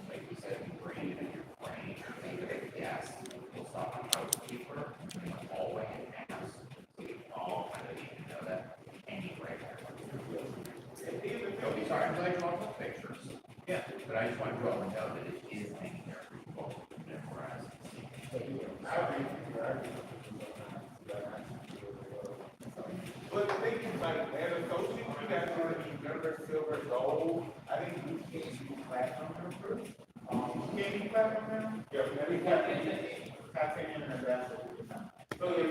Like you said, you bring it in your brain. Think of it, yes. You'll stop a housekeeper in the hallway and ask. So you all kind of need to know that anyway. Sorry, I'm glad you all took pictures. Yeah, but I just want you all to know that it is hanging there for you both to memorize. But the thing is, like, as a coach, you guys want to be member, silver, gold. I think you can't be platinum members. You can't be platinum members? Yeah, we have titanium and ambassador. So if you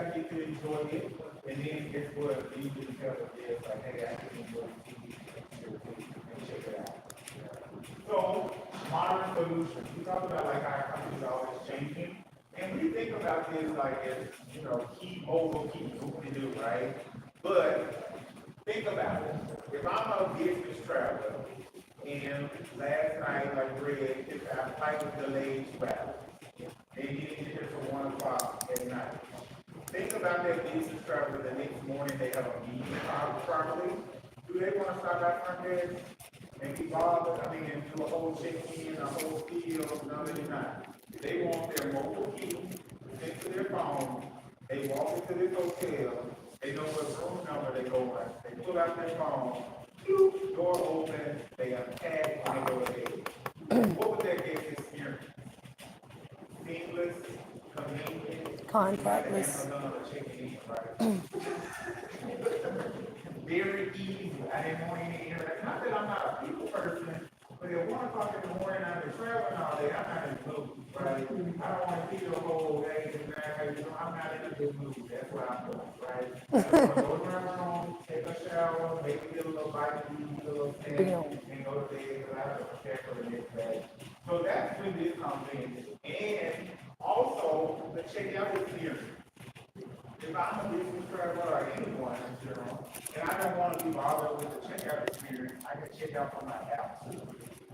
guys get to enjoy it, and then guess what? You can tell the kids like, hey, I can enjoy the TV and check it out. So, modern solutions. We talk about like our country is always changing, and we think about this like as, you know, keep mobile, keep moving to do, right? But think about it. If I'm a business traveler, and last night, like Greg, if our flight was delayed travel, they didn't get here for 1 o'clock at night. Think about that business traveler the next morning, they have a meeting properly. Do they want to stop at front desk and be bothered? I mean, and do a whole check-in, a whole field? No, they do not. They want their mobile key sent to their phone. They walk into this hotel. They know what room number they go on. They pull out their phone. Door open. They unpack and they go to bed. What would that guest experience? Seamless, convenient, Contactless. Very easy. I didn't want any internet. Not that I'm not a people person, but at 1 o'clock in the morning, I've been traveling all day. I'm not in the mood, right? I don't want to feel the whole day. I'm not in a good mood. That's what I'm doing, right? I want to go to my room, take a shower, maybe get a little bite to eat, a little snack, and go to bed because I have to prepare for the next day. So that's when this comes in. And also the checkout experience. If I'm a business traveler or anyone in general, and I don't want to be bothered with the checkout experience, I can check out from my app too.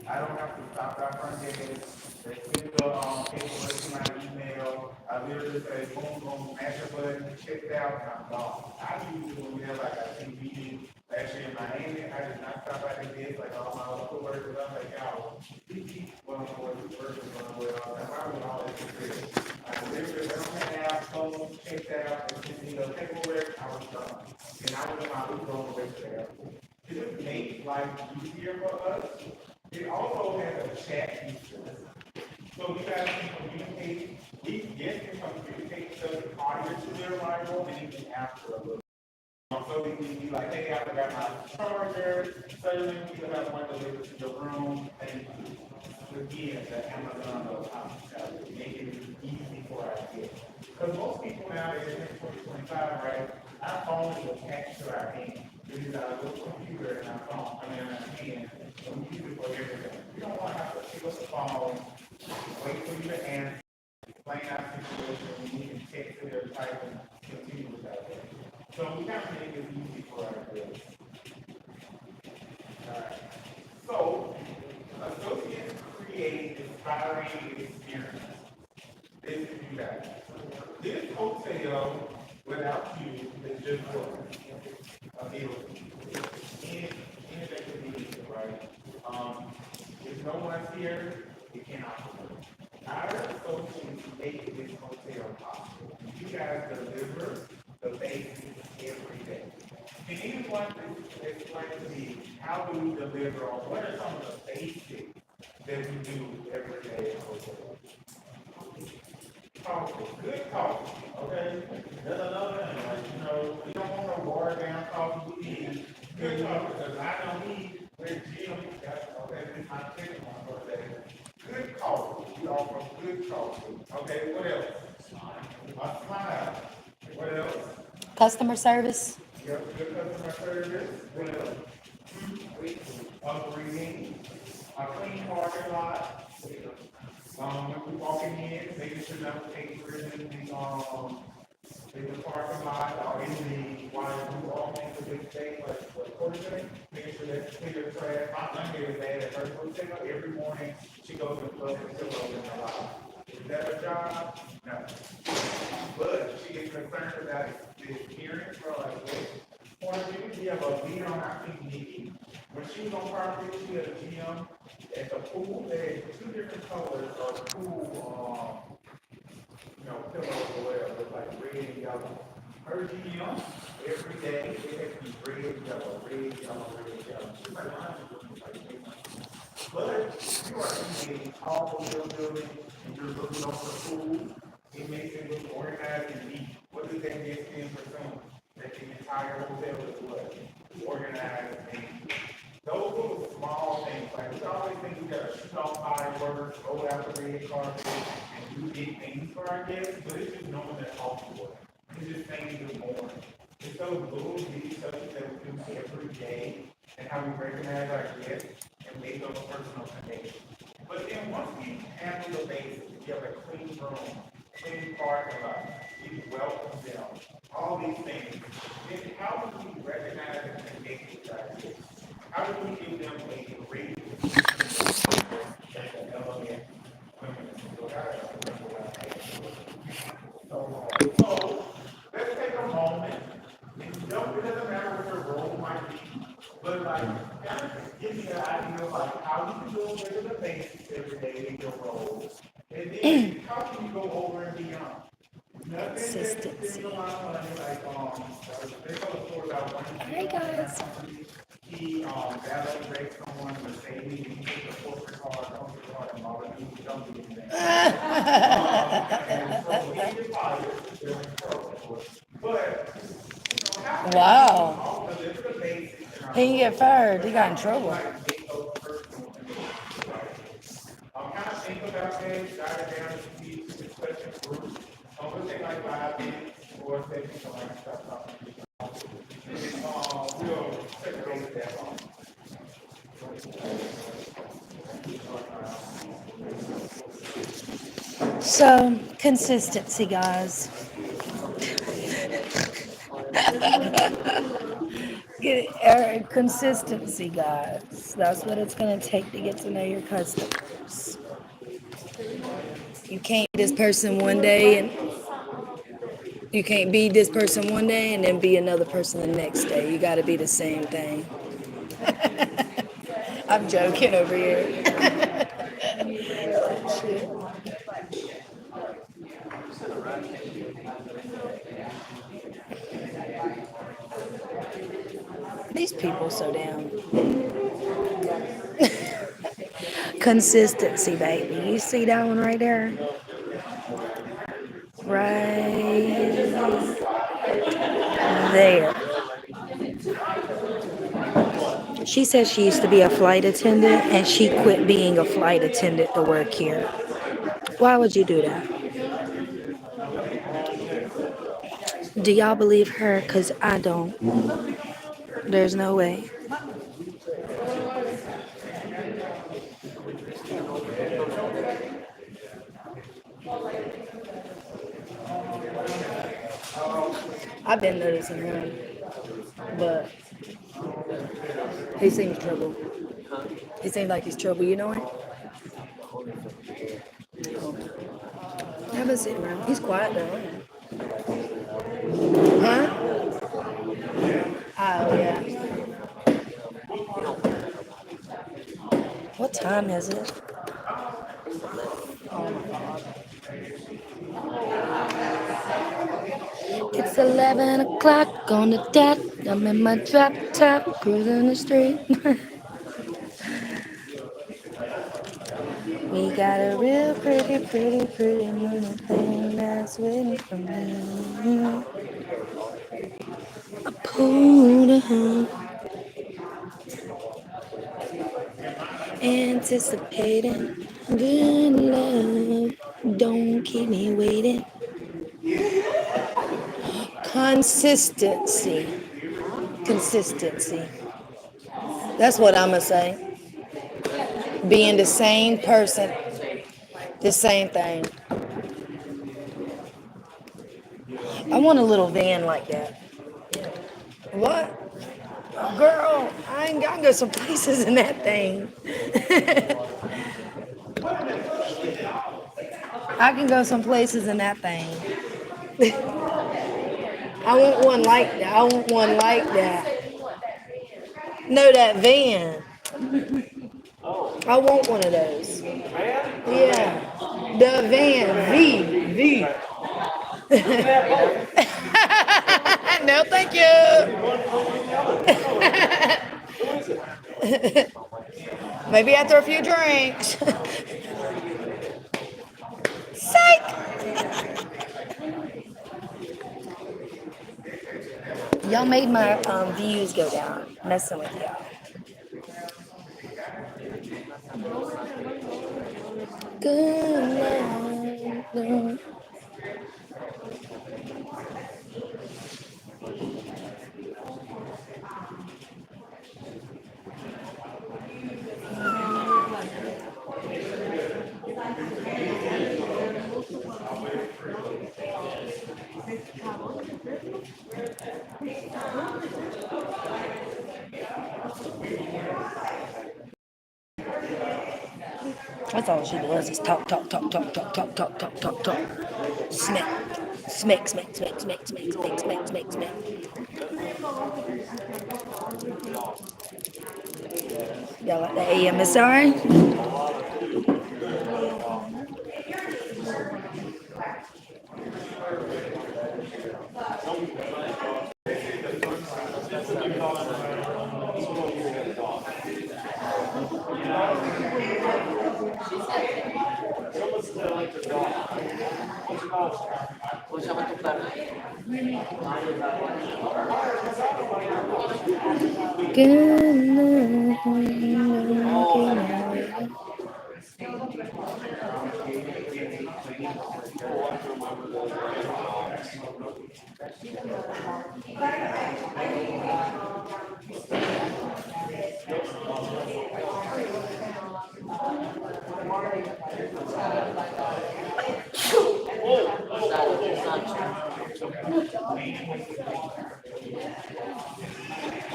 I don't have to stop at front desk, they send the paperwork to my email. I literally say, boom, boom, mash a button, checked out, and I'm gone. I use it when we have like a team meeting last year in Miami. I did not stop at the desk like all my other coworkers. I'm like, y'all, Bonvoy, this person, Bonvoy, all that. Why would all that be? I literally went on the app, phone, checked out, and sent me the paperwork, I was done. And I was in my Uber on the way to the airport. It just makes life easier for us. It also has a chat feature. So you guys can communicate, we guests can communicate to the audience to their arrival and even after a little. So we can be like, hey, I forgot my charger, suddenly we will have one delivered to your room, and again, the Amazon of hospitality, making it easy for our guests. Because most people nowadays in 2025, right, our phone is attached to our hand. We use our little computer and our phone, I mean, our hand, and we use it for everything. We don't want to have to pick up the phone, wait for you to answer, explain our situation, we need to text it or type and continue with that. So we kind of make it easy for our guests. Alright. So, associates create inspiring experience. This is you guys. This hotel, without you, is just broken. Anything could be easy, right? If no one's here, it cannot work. Our associates make this hotel possible. You guys deliver the basics every day. Can anyone explain to me how do we deliver on what are some of the basics that we do every day in the hotel? Coffee, good coffee, okay? That's another thing, like, you know, we don't want to water down coffee, we need good coffee, because I don't need with Jim, okay, this is my second one for today. Good coffee, we offer good coffee, okay, what else? A smile, what else? Customer service. Yep, good customer service, what else? A greeting, a clean parking lot. When we walking in, making sure that we take in the parking lot or in the, while we walk into the state, like the portion, making sure that's clear trash. My Monday is bad at first, we take her every morning, she goes to plug and pillows in her lot. Is that her job? No. But she is concerned about the experience for like this. For instance, we have a leader on our team, Nikki. When she was on property, she had a gym at the pool. They had 2 different colors of pool, pillows or whatever, like red and yellow. Her gym, every day, it had to be red, yellow, red, yellow, red, yellow. She's like, why am I doing like but you are in a tall hotel building and you're looking over the pool, it makes it look organized and neat. What does that get in percent? That the entire hotel is what? Organized and neat. Those little small things, like we always think we gotta shoot off fireworks, roll out the red carpet, and do big things for our guests, but it's just knowing that all for it. It's just things you're born. It's those little bitty touches that we do every day and how we recognize our gifts and make those personal connections. But then once we handle the basics, we have a clean room, clean parking lot, we welcome them, all these things, then how do we recognize and connect with our gifts? How do we give them a great that's an element women to go out and remember what I so let's take a moment and don't, it doesn't matter what your role might be, but like kind of give me an idea of like how you can do a bit of the basics every day in your role. And then how can you go over and beyond? Nothing that you spend a lot of money like there's a story about one Hey guys. he valet raped someone Mercedes, he took the corporate card, and all that, he don't do anything. And so he is fired, they're in trouble. But Wow. all the little basics in our He didn't get fired. He got in trouble. make those personal kind of think about that, jot it down if you need to discuss in group. We'll take like 5 minutes or a second to like stop talking. And then we'll take a break at that long. So, consistency, guys. Consistency, guys. That's what it's going to take to get to know your customers. You can't be this person one day and you can't be this person one day and then be another person the next day. You got to be the same thing. I'm joking over here. These people so down. Consistency, baby. You see that one right there? Right there. She said she used to be a flight attendant and she quit being a flight attendant to work here. Why would you do that? Do y'all believe her? Because I don't. There's no way. I've been noticing him, but he seems trouble. He seems like he's trouble, you know him? I haven't seen him around. He's quiet though. Huh? Oh, yeah. What time is it? It's 11 o'clock on the dot. I'm in my drop top, cruising the street. We got a real pretty little thing that's waiting for me. I pulled her, anticipating good love. Don't keep me waiting. Consistency. That's what I'm gonna say. Being the same person, the same thing. I want a little van like that. What? Girl, I can go some places in that thing. I can go some places in that thing. I want one like that. No, that van. I want one of those. Yeah. The van. V. No, thank you. Maybe after a few drinks. Psych. Y'all made my views go down. Messing with y'all. Good night. That's all she does is talk, talk, talk, talk, talk, talk, talk, talk, talk, talk. Smack, smack, smack, smack, smack, smack, smack, smack, smack, smack. Y'all like the AMSR?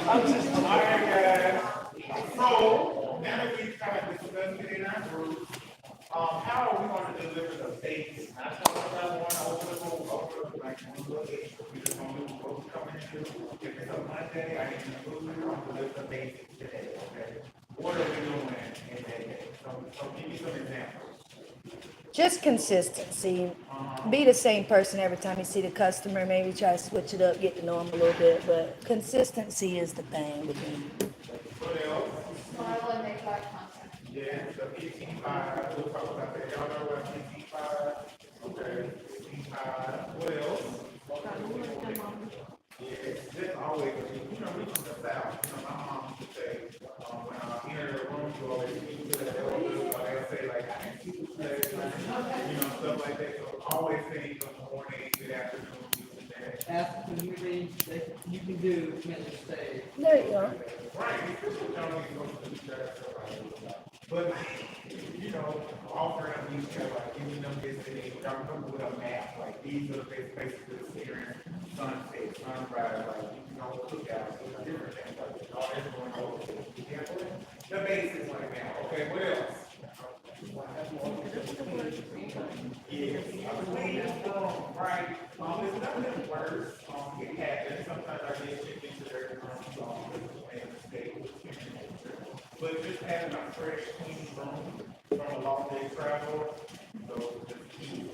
Alright, guys. So, now that we've kind of discussed it in our group, how are we going to deliver the basics? Not talking about over, like, we just going to do what we're coming to. If it's a Monday, I need to deliver the basics today, okay? What are we doing in that day? So give me some examples. Just consistency. Be the same person every time you see the customer. Maybe try to switch it up, get to know them a little bit, but consistency is the thing with me. What else? Smile and make eye contact. Yeah, the 15-5. We'll talk about that. Y'all know what 15-5? Okay, 15-5. What else? Yeah, there's always, we from the South. My mom used to say, when I enter the room, you always speak to the elders, or they'll say, like, I can see you today, stuff like that. So always saying good morning, good afternoon, using that. Ask them you can do mental stay. There you go. Right, but, offering up these kind of like giving them this and they come with a map, like these are the best places to experience sunset, sunrise, like cookouts, different things like that. All that's going over. The basics like that. Okay, what else? Yes, right. There's nothing worse. It happens. Sometimes I get shipped into their but just having a fresh, clean room from a long day travel, so just key.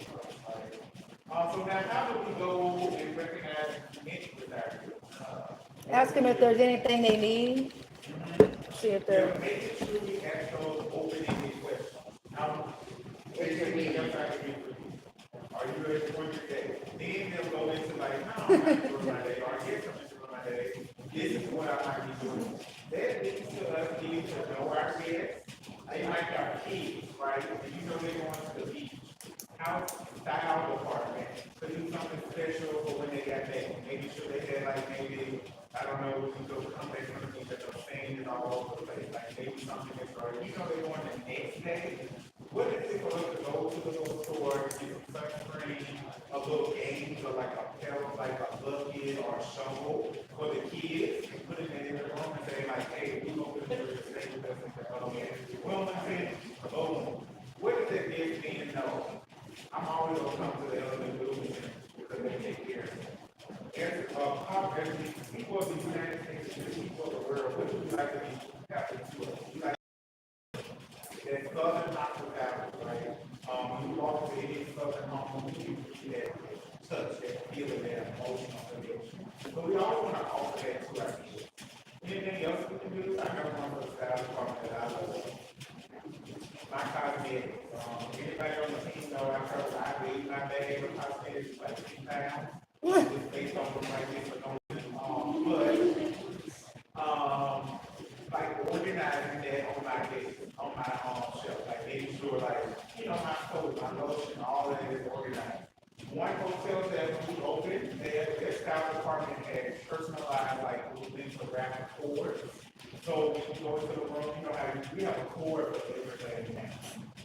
So now, how do we go and recognize any with our Ask them if there's anything they need. See if they're. Make sure we ask those open-ended questions. Now, are you ready for your day? Then they'll go into like, no, I'm not doing my day, or yes, I'm doing my day. This is what I might be doing. That leads to us getting to know our guests. They might have kids, right? They're going to the beach. House style department to do something special for when they got back. Maybe sure they had like maybe, I don't know, those companies that are staying all over the place. Like maybe something that's already, they're going the next day. What is it for us to go to the little store, get some sunscreen, a little game, or like a pedal, like a bucket or a shovel for the kids, and put it in the room and say like, hey, we go to the stay with us and Wilmington, boom. What does it give me to know? I'm always going to come to the elderly building because they take care of me. As people of the United States and the people of the world, what do we like to be happy to us? We like that southern hospitality, right? You walk to any southern home, you get that touch, that feeling, that emotional connection. So we always want to offer that to our kids. Anything else we can do? I have one of the style department that I love. My cosmetics. Anybody on the team know I weigh my bag of cosmetics like 3 pounds. It's based on what my kids are going like organizing that on my desk, on my shelf, like making sure like, my soap, my lotion, all of it is organized. One hotel says when we open, their style department has personalized like little infographic boards So when you go into the room, you know how we have a cord for everything now.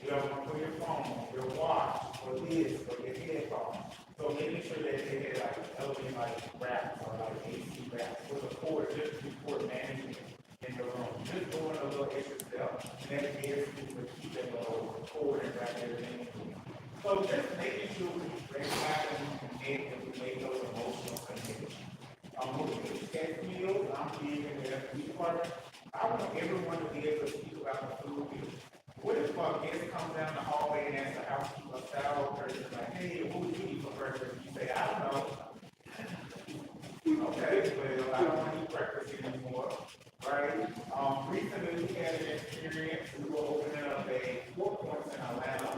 You have one for your phone, your watch, for this, for your headphones. So making sure that they had like LED like wraps or like AC wraps for the cord, just for management in the room. Just doing a little extra step, and that gives you to keep that little cord and wrap everything in. So just making sure we recognize and we connect and we make those emotional connections. Looking at the test meals, I'm being in the FD department. I want everyone to be able to speak about the food meal. What if a guest comes down the hallway and asks the housekeeper, a salad person, like, hey, what would you eat for breakfast? You say, I don't know. Okay, well, I don't want to eat breakfast anymore, right? Recently we had an experience. We were opening up a 4 Points in Atlanta,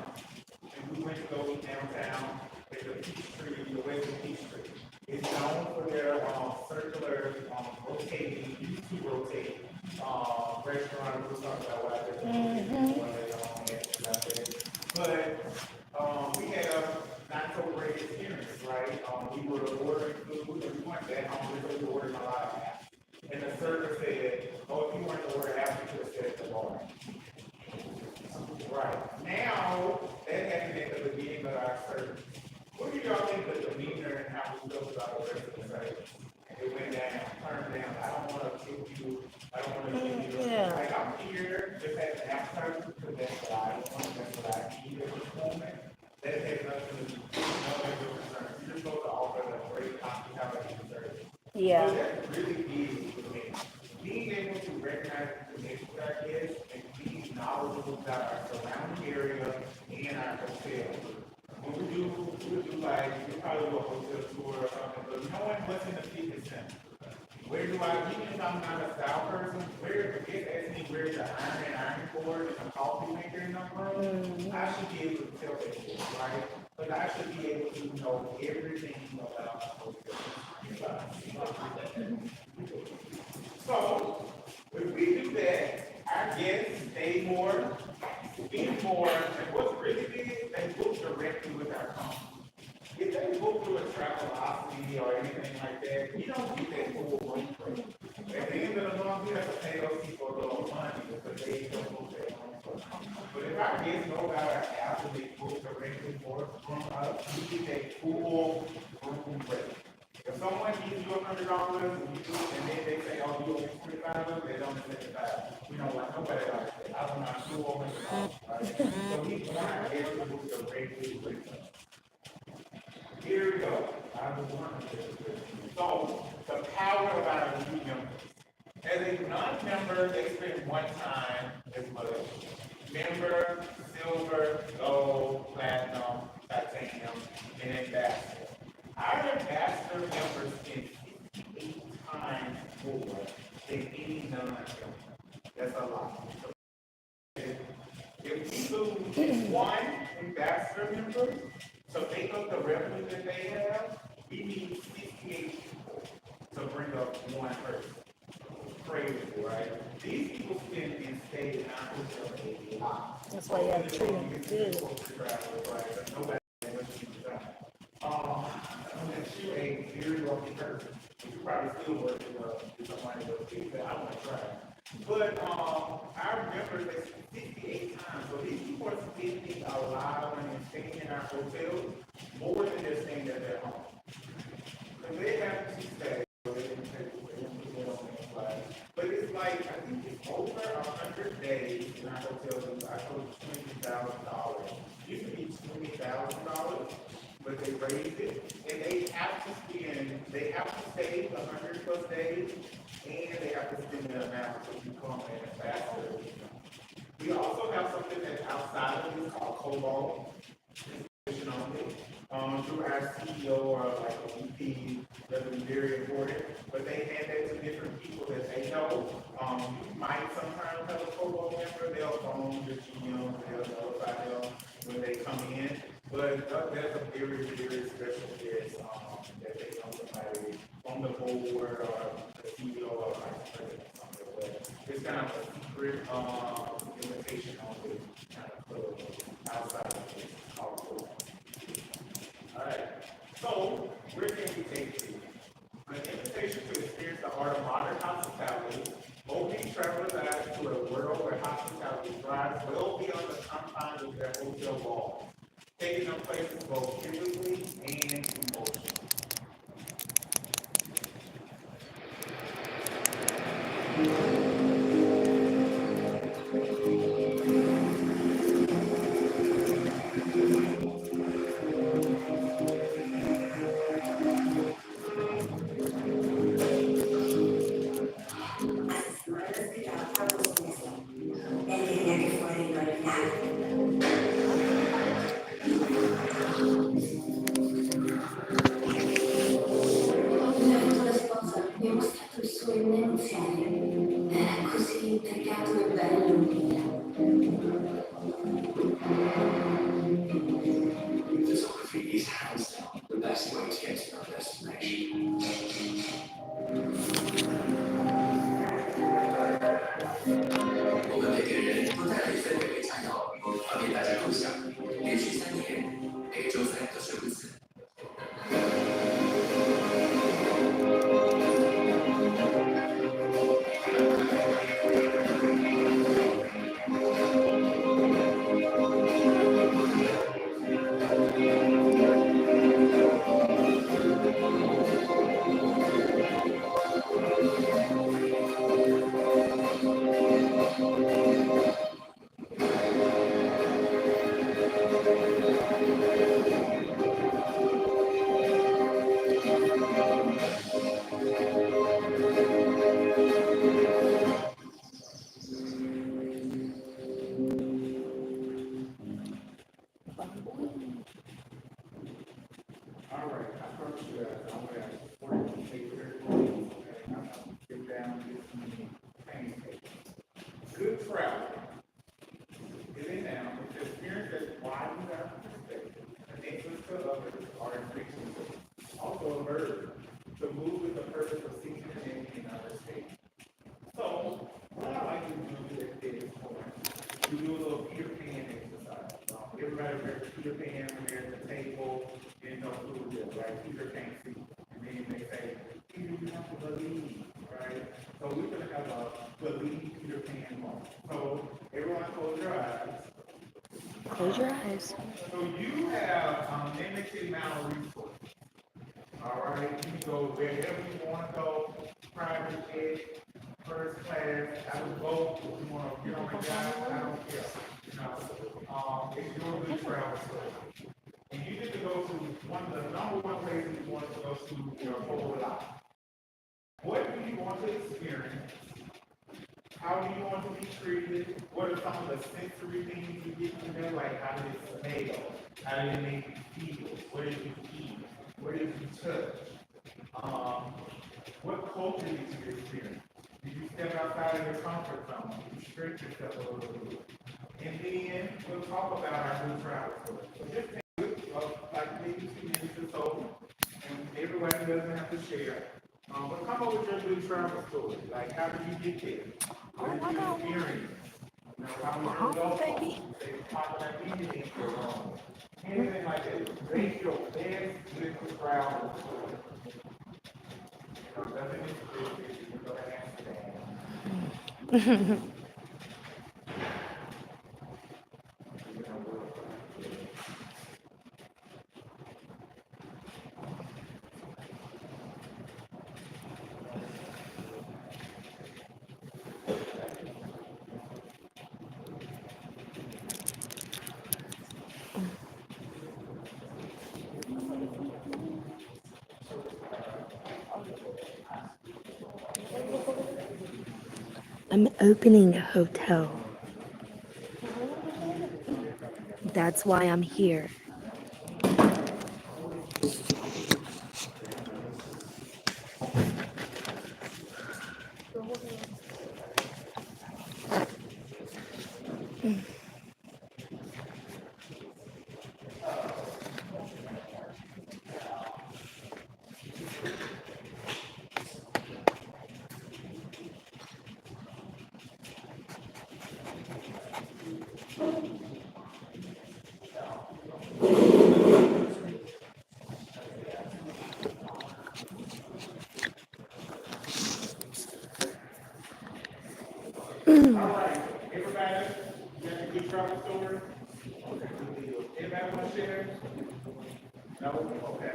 and we went to go eat downtown at the Peachtree, the Western Peachtree. It's known for their circular, rotating, used to rotate restaurant. We'll talk about what I did. But we had a not so great experience, right? We were ordering food, and we went back home, we were ordering a lot of apps. And the server said, oh, if you want to order apps, you could have said at the bar. Right. Now, that happened at the beginning of our service. What do y'all think the demeanor and how we felt about the rest of the service? It went down, turned down. I don't want to kill you. I don't want to kill you. Yeah. Like, I'm here just as an appetizer because that's what I want. That's what I need at this moment. That has nothing to do with your concerns. You're supposed to offer a great hospitality service. Yeah. So that's really big for me. Being able to recognize and connect with our guests and being knowledgeable about our surrounding area and our hotel. When we do like, we probably do a hotel tour or something, but knowing what's in the fitness center. Where do I, even if I'm not a style person, where, if it asks me where's the iron board and a coffee maker in the room, I should be able to tell that shit, right? But I should be able to know everything about the hotel. So, if we do that, our guests stay more, spend more, and what's really big, they book directly with our company. If they book through a Travelocity or anything like that, you don't get that full room rate. At the end of the month, we have to pay those people a little money because they don't book that room rate. But if our guests know about our app and they book directly from us, we get that full room rate. If someone gives you $100 and you do it, and then they say, oh, you owe me $25, they don't say $5. We don't like nobody like that. I don't know who $100, right? So we want our guests to book directly with us. Here we go. I was wondering. So, the power of our new members. As a non-member, they spend one time as much. Member, silver, gold, platinum, titanium, and ambassador. Our ambassador members spend 58 times more than any non-member. That's a lot. If we lose one ambassador member, to make up the revenue that they have, we need 68 people to bring up one person. Crazy, right? These people spend and stay in our hotel a lot. That's why you have to treat them good. Nobody lets you down. Unless you're a very wealthy person, you probably still work with somebody with people that I want to try. But our members, they spend 68 times. So these people are spending a lot of money and staying in our hotels more than they're staying at their home. So they have to stay. But it's like, I think it's over 100 days in our hotels. I told $20,000. It used to be $20,000, but they raised it. And they have to stay 100 plus days, and they have to spend the amount to become an ambassador. We also have something that's outside of this called COBOL. Through our CEO or like a VP, that would be very important. But they hand that to different people that they know. You might sometimes have a COBOL member, they'll phone the GM, they'll notify them when they come in. But there's a very, very special guest that they know somebody on the board or the CEO or vice president or something like that. It's kind of a secret invitation on the kind of outside of this called. Alright, so where can we take you? An invitation to experience the art of modern hospitality, opening travel their hotel walls, taking them places both physically and emotionally. Una foto da sposa mi ha mostrato il suo insieme. Era così intricato e bello. Photography is hands down the best way to get to our destination. All right, I promise you guys, I'm gonna support you, take care of you, and I'm gonna get down this pancake. Good travel. Get in now, it's experience that widens our perspective, connects us to others, are increasing. Also a verb, to move with the purpose of seeking an in other states. So, what I like to do at this point, we do a little Peter Pan exercise. Everybody remember Peter Pan when they're at the table, and no food is, right? Peter can't see. And then they say, Peter, you have to believe, right? So we're going to have a believe Peter Pan moment. So everyone close your eyes. Close your eyes. So you have limited amount of resources. All right, you can go wherever you want to go, private jet, first class, I would go, if you want to get on the job, I don't care. You know, it's your good travel story. And you get to go to one of the number one places you want to go to your whole life. What do you want to experience? How do you want to be treated? What are some of the sensory things you get to know? Like how did it smell? How did it make you feel? What did you eat? What did you touch? What culture did you experience? Did you step outside of your comfort zone? Did you stretch yourself a little bit? And then we'll talk about our new travel story. So just take like maybe 2 minutes or so, and everybody doesn't have to share. But come up with your new travel story. Like how did you get there? What did you experience? You know, how was your adult? Say, how did I get in your home? Anything like that. Make your best with travel story. You know, nothing is good. You're going to answer that. I'm opening a hotel. That's why I'm here. to share? No? Okay.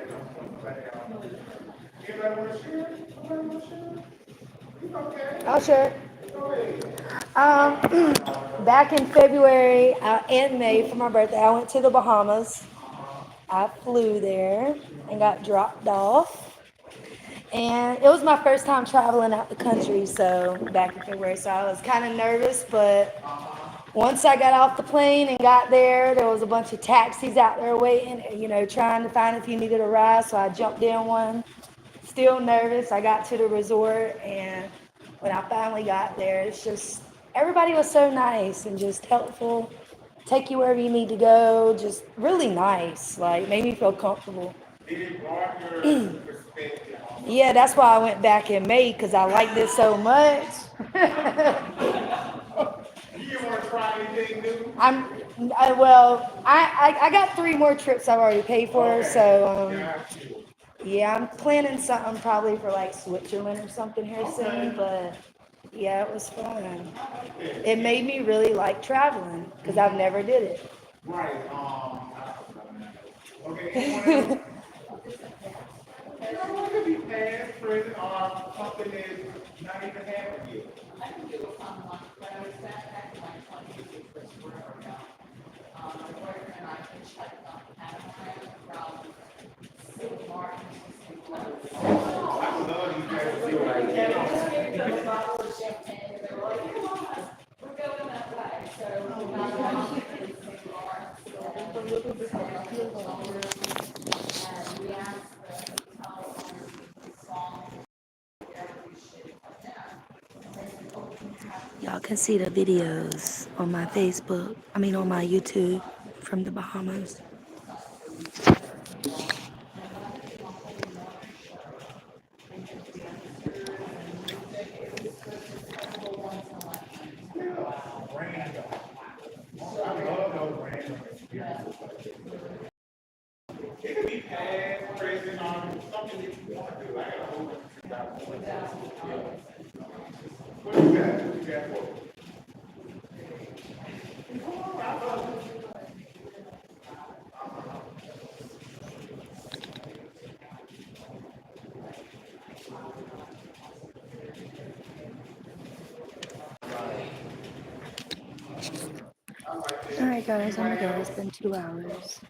Anybody want to share? Nobody want to share? You okay? I'll share. Go ahead. Back in February and May for my birthday, I went to the Bahamas. I flew there and got dropped off. And it was my first time traveling out the country, so back in February, so I was kind of nervous, but once I got off the plane and got there was a bunch of taxis out there waiting, trying to find if you needed a ride, so I jumped in one. Still nervous. I got to the resort, and when I finally got there, it's just, everybody was so nice and just helpful. Take you wherever you need to go, just really nice, like made me feel comfortable. Did it broaden your perspective? Yeah, that's why I went back in May, because I liked it so much. You didn't want to try anything new? I got 3 more trips I've already paid for, Okay. so Got you. yeah, I'm planning something probably for like Switzerland or something here soon, but yeah, it was fun. It made me really like traveling because I've never did it. Right, okay, anyone else? It could be past, present, or something that's not even happened yet. I can do a fun one, but I was back in my twenties, which was forever ago. My boyfriend and I hitchhiked on Catamaran from St. Martin to St. Louis. I would love you guys to do it like that. A bottle of champagne, and they were like, come on, we're going that way. So we got off in St. Lawrence, and we stayed up till longer. And we asked the hotel owners the song, where we should put down. They said, oh, we have to Y'all can see the videos on my on my YouTube from the Bahamas. I love those random experiences. It could be past, present, or something that you want to do. I got a whole bunch of trips out. What you got? What you got for? I love it. All right, guys, I'm gonna go. It's been 2 hours.